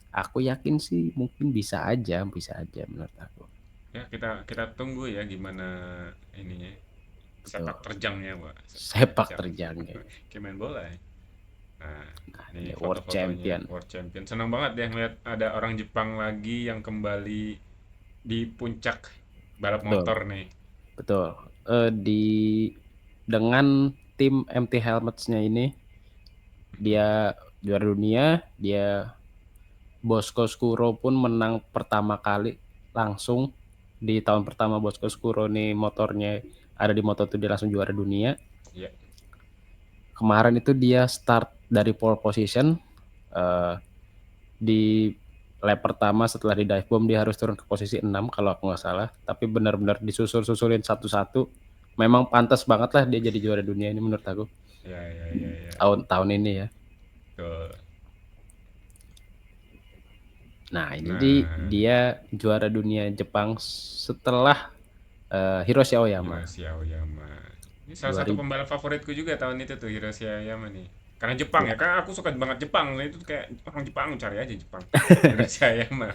[SPEAKER 2] aku yakin sih mungkin bisa aja menurut aku.
[SPEAKER 1] Ya, kita tunggu ya gimana ininya.
[SPEAKER 2] Betul.
[SPEAKER 1] Sepak terjangnya, Pak. Sepak
[SPEAKER 2] Sepak
[SPEAKER 1] terjang.
[SPEAKER 2] terjang ya.
[SPEAKER 1] Kayak main bola ya. Nah,
[SPEAKER 2] Nah,
[SPEAKER 1] ini
[SPEAKER 2] ini World
[SPEAKER 1] foto-fotonya
[SPEAKER 2] Champion.
[SPEAKER 1] World Champion. Senang banget deh ngeliat ada orang Jepang lagi yang kembali di puncak balap
[SPEAKER 2] Betul,
[SPEAKER 1] motor nih.
[SPEAKER 2] betul. Di dengan tim MT Helmets-nya ini
[SPEAKER 1] Mm.
[SPEAKER 2] dia juara dunia, dia Bosco Scuro pun menang pertama kali langsung di tahun pertama Bosco Scuro nih motornya ada di Moto2 dia langsung juara dunia.
[SPEAKER 1] Ya,
[SPEAKER 2] Kemarin itu dia start dari pole position di lap pertama setelah di dive bomb dia harus turun ke posisi 6 kalau aku nggak salah, tapi benar-benar disusul-susulin satu-satu. Memang pantas banget lah dia jadi juara dunia ini menurut aku.
[SPEAKER 1] ya, ya, ya, ya.
[SPEAKER 2] Tahun ini ya.
[SPEAKER 1] Tuh.
[SPEAKER 2] Nah, ini
[SPEAKER 1] Nah,
[SPEAKER 2] dia juara dunia Jepang setelah Hiroshi Aoyama.
[SPEAKER 1] Hiroshi Aoyama. Ini salah satu
[SPEAKER 2] 2000
[SPEAKER 1] pembalap favoritku juga tahun itu tuh, Hiroshi Aoyama nih. Karena Jepang
[SPEAKER 2] ya.
[SPEAKER 1] ya, kan aku suka banget Jepang. Nah, itu kayak orang Jepang cari aja Jepang. Hiroshi Aoyama.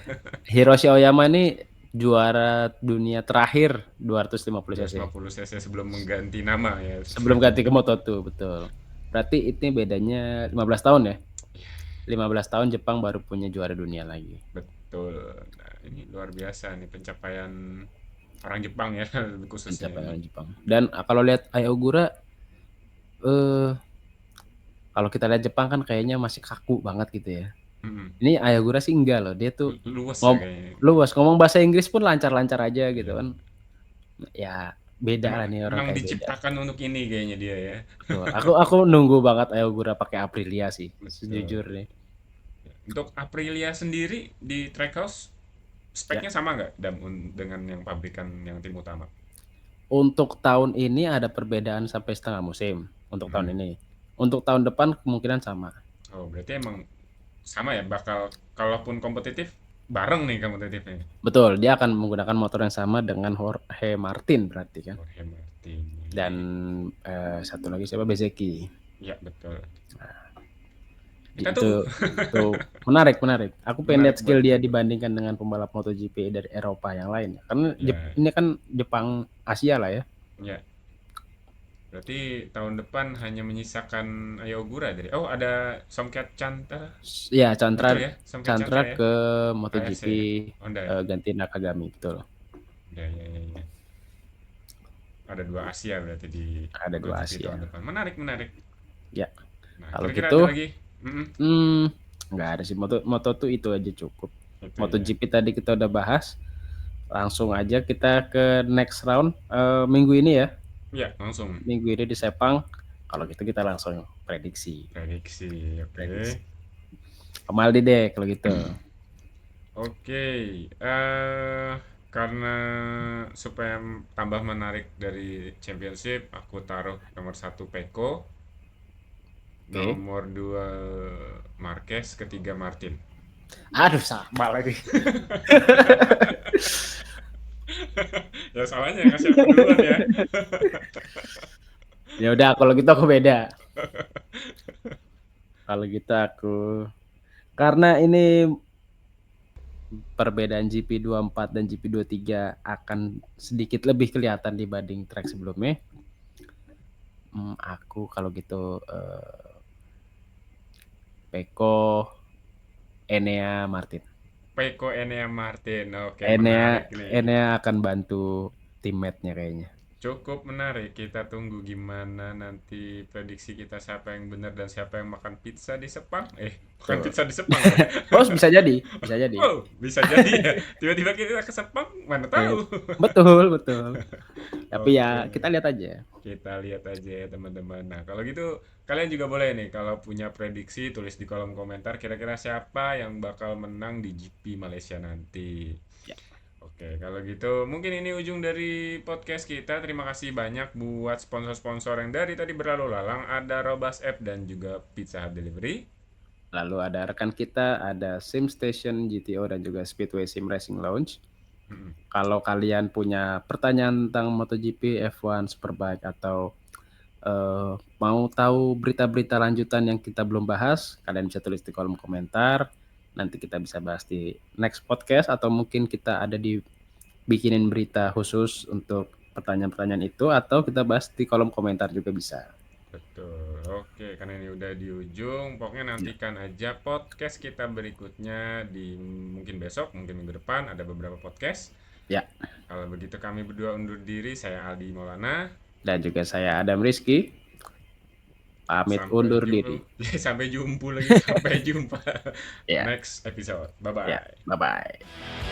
[SPEAKER 2] Hiroshi Aoyama ini juara dunia terakhir 250 cc.
[SPEAKER 1] 250 cc sebelum mengganti nama ya.
[SPEAKER 2] Sebelum ganti ke Moto2, betul. Berarti ini bedanya 15 tahun ya? 15 tahun Jepang baru punya juara dunia lagi.
[SPEAKER 1] Betul. Nah, ini luar biasa nih pencapaian orang Jepang ya, lebih khususnya ini.
[SPEAKER 2] Pencapaian Jepang. Dan kalau lihat Ayogura eh kalau kita lihat Jepang kan kayaknya masih kaku banget gitu ya.
[SPEAKER 1] Mm-mm.
[SPEAKER 2] Ini Ayogura sih enggak loh. Dia tuh
[SPEAKER 1] Luas ya
[SPEAKER 2] ngom
[SPEAKER 1] kayaknya.
[SPEAKER 2] luas ngomong bahasa Inggris pun lancar-lancar aja gitu
[SPEAKER 1] Iya.
[SPEAKER 2] kan. Ya beda
[SPEAKER 1] Emang
[SPEAKER 2] lah nih orang
[SPEAKER 1] emang
[SPEAKER 2] kayak beda.
[SPEAKER 1] diciptakan untuk ini kayaknya dia ya.
[SPEAKER 2] Betul. Aku nunggu banget Ayogura pakai Aprilia sih,
[SPEAKER 1] Betul.
[SPEAKER 2] sejujurnya.
[SPEAKER 1] Untuk Aprilia sendiri di Trackhouse
[SPEAKER 2] Ya.
[SPEAKER 1] speknya sama nggak dengan yang pabrikan yang tim utama?
[SPEAKER 2] Untuk tahun ini ada perbedaan sampai setengah musim untuk tahun
[SPEAKER 1] Mhm.
[SPEAKER 2] ini. Untuk tahun depan kemungkinan sama.
[SPEAKER 1] Oh, berarti emang sama ya, bakal kalaupun kompetitif bareng nih kompetitifnya.
[SPEAKER 2] Betul, dia akan menggunakan motor yang sama dengan Jorge Martin berarti kan.
[SPEAKER 1] Jorge Martin. Iya,
[SPEAKER 2] Dan
[SPEAKER 1] iya.
[SPEAKER 2] satu lagi siapa Bezeki.
[SPEAKER 1] Ya, betul. Kita tunggu.
[SPEAKER 2] Itu menarik, menarik. Aku pengen
[SPEAKER 1] Menarik
[SPEAKER 2] lihat
[SPEAKER 1] buat
[SPEAKER 2] skill dia
[SPEAKER 1] ditunggu.
[SPEAKER 2] dibandingkan dengan pembalap MotoGP dari Eropa yang lain. Karena
[SPEAKER 1] Ya,
[SPEAKER 2] ini kan Jepang Asia lah ya.
[SPEAKER 1] ya. Berarti tahun depan hanya menyisakan Ayogura dari. Oh, ada Somket Chantra.
[SPEAKER 2] Ya,
[SPEAKER 1] Betul ya, Somket
[SPEAKER 2] Chandra
[SPEAKER 1] Chantra ya.
[SPEAKER 2] ke
[SPEAKER 1] ARC
[SPEAKER 2] MotoGP
[SPEAKER 1] ya. Honda ya.
[SPEAKER 2] ganti Nakagami betul.
[SPEAKER 1] Ya, ya, ya, ya. Ada dua Asia berarti di
[SPEAKER 2] Ada dua
[SPEAKER 1] MotoGP tahun
[SPEAKER 2] Asia.
[SPEAKER 1] depan. Menarik, menarik.
[SPEAKER 2] Ya,
[SPEAKER 1] Nah,
[SPEAKER 2] kalau
[SPEAKER 1] kira-kira
[SPEAKER 2] gitu
[SPEAKER 1] ada lagi? Mm-mm.
[SPEAKER 2] hmm, nggak ada sih Moto tuh itu aja cukup.
[SPEAKER 1] Itu ya.
[SPEAKER 2] MotoGP tadi kita udah bahas. Langsung aja kita ke next round minggu ini ya.
[SPEAKER 1] Ya, langsung
[SPEAKER 2] Minggu ini di Sepang. Kalau gitu kita langsung prediksi.
[SPEAKER 1] prediksi.
[SPEAKER 2] Prediksi.
[SPEAKER 1] Oke.
[SPEAKER 2] Kemaldi deh kalau gitu.
[SPEAKER 1] Oke. eh karena supaya tambah menarik dari championship, aku taruh nomor satu Peko,
[SPEAKER 2] Oke.
[SPEAKER 1] nomor dua Marquez, ketiga Martin.
[SPEAKER 2] Aduh, sama lagi.
[SPEAKER 1] Ya salahnya kasih aku duluan ya.
[SPEAKER 2] Ya udah kalau gitu aku beda. Kalau gitu aku karena ini perbedaan GP24 dan GP23 akan sedikit lebih kelihatan dibanding track sebelumnya. Aku kalau gitu Peko, Enea, Martin.
[SPEAKER 1] Peko Enea Martin. Oke,
[SPEAKER 2] Enea
[SPEAKER 1] menarik nih.
[SPEAKER 2] Enea akan bantu teammate-nya kayaknya.
[SPEAKER 1] Cukup menarik. Kita tunggu gimana nanti prediksi kita siapa yang benar dan siapa yang makan pizza di Sepang. Bukan
[SPEAKER 2] Tuh.
[SPEAKER 1] pizza di Sepang ya.
[SPEAKER 2] Oh, bisa jadi, bisa jadi.
[SPEAKER 1] Oh, bisa jadi ya. Tiba-tiba kita ke Sepang, mana
[SPEAKER 2] Iya,
[SPEAKER 1] tahu.
[SPEAKER 2] betul, betul. Tapi ya
[SPEAKER 1] Oke.
[SPEAKER 2] kita lihat aja.
[SPEAKER 1] Kita lihat aja ya teman-teman. Nah, kalau gitu kalian juga boleh nih kalau punya prediksi tulis di kolom komentar kira-kira siapa yang bakal menang di GP Malaysia nanti.
[SPEAKER 2] Ya,
[SPEAKER 1] Oke, kalau gitu mungkin ini ujung dari podcast kita. Terima kasih banyak buat sponsor-sponsor yang dari tadi berlalu lalang. Ada Robas App dan juga Pizza Hut Delivery.
[SPEAKER 2] lalu ada rekan kita, ada Sim Station GTO dan juga Speedway Sim Racing Lounge.
[SPEAKER 1] Mm-mm.
[SPEAKER 2] Kalau kalian punya pertanyaan tentang MotoGP, F1, Superbike atau mau tahu berita-berita lanjutan yang kita belum bahas, kalian bisa tulis di kolom komentar. Nanti kita bisa bahas di next podcast atau mungkin kita ada di bikinin berita khusus untuk pertanyaan-pertanyaan itu atau kita bahas di kolom komentar juga bisa.
[SPEAKER 1] Betul. Oke, karena ini udah di ujung, pokoknya nantikan aja podcast kita berikutnya di mungkin besok, mungkin minggu depan ada beberapa podcast.
[SPEAKER 2] Ya,
[SPEAKER 1] Kalau begitu kami berdua undur diri, saya Aldi Maulana.
[SPEAKER 2] dan juga saya Adam Rizky, pamit
[SPEAKER 1] Sampai
[SPEAKER 2] undur
[SPEAKER 1] jumpa.
[SPEAKER 2] diri.
[SPEAKER 1] Sampai jumpa lagi, sampai jumpa
[SPEAKER 2] Ya,
[SPEAKER 1] next episode. Bye
[SPEAKER 2] ya,
[SPEAKER 1] bye.
[SPEAKER 2] bye-bye.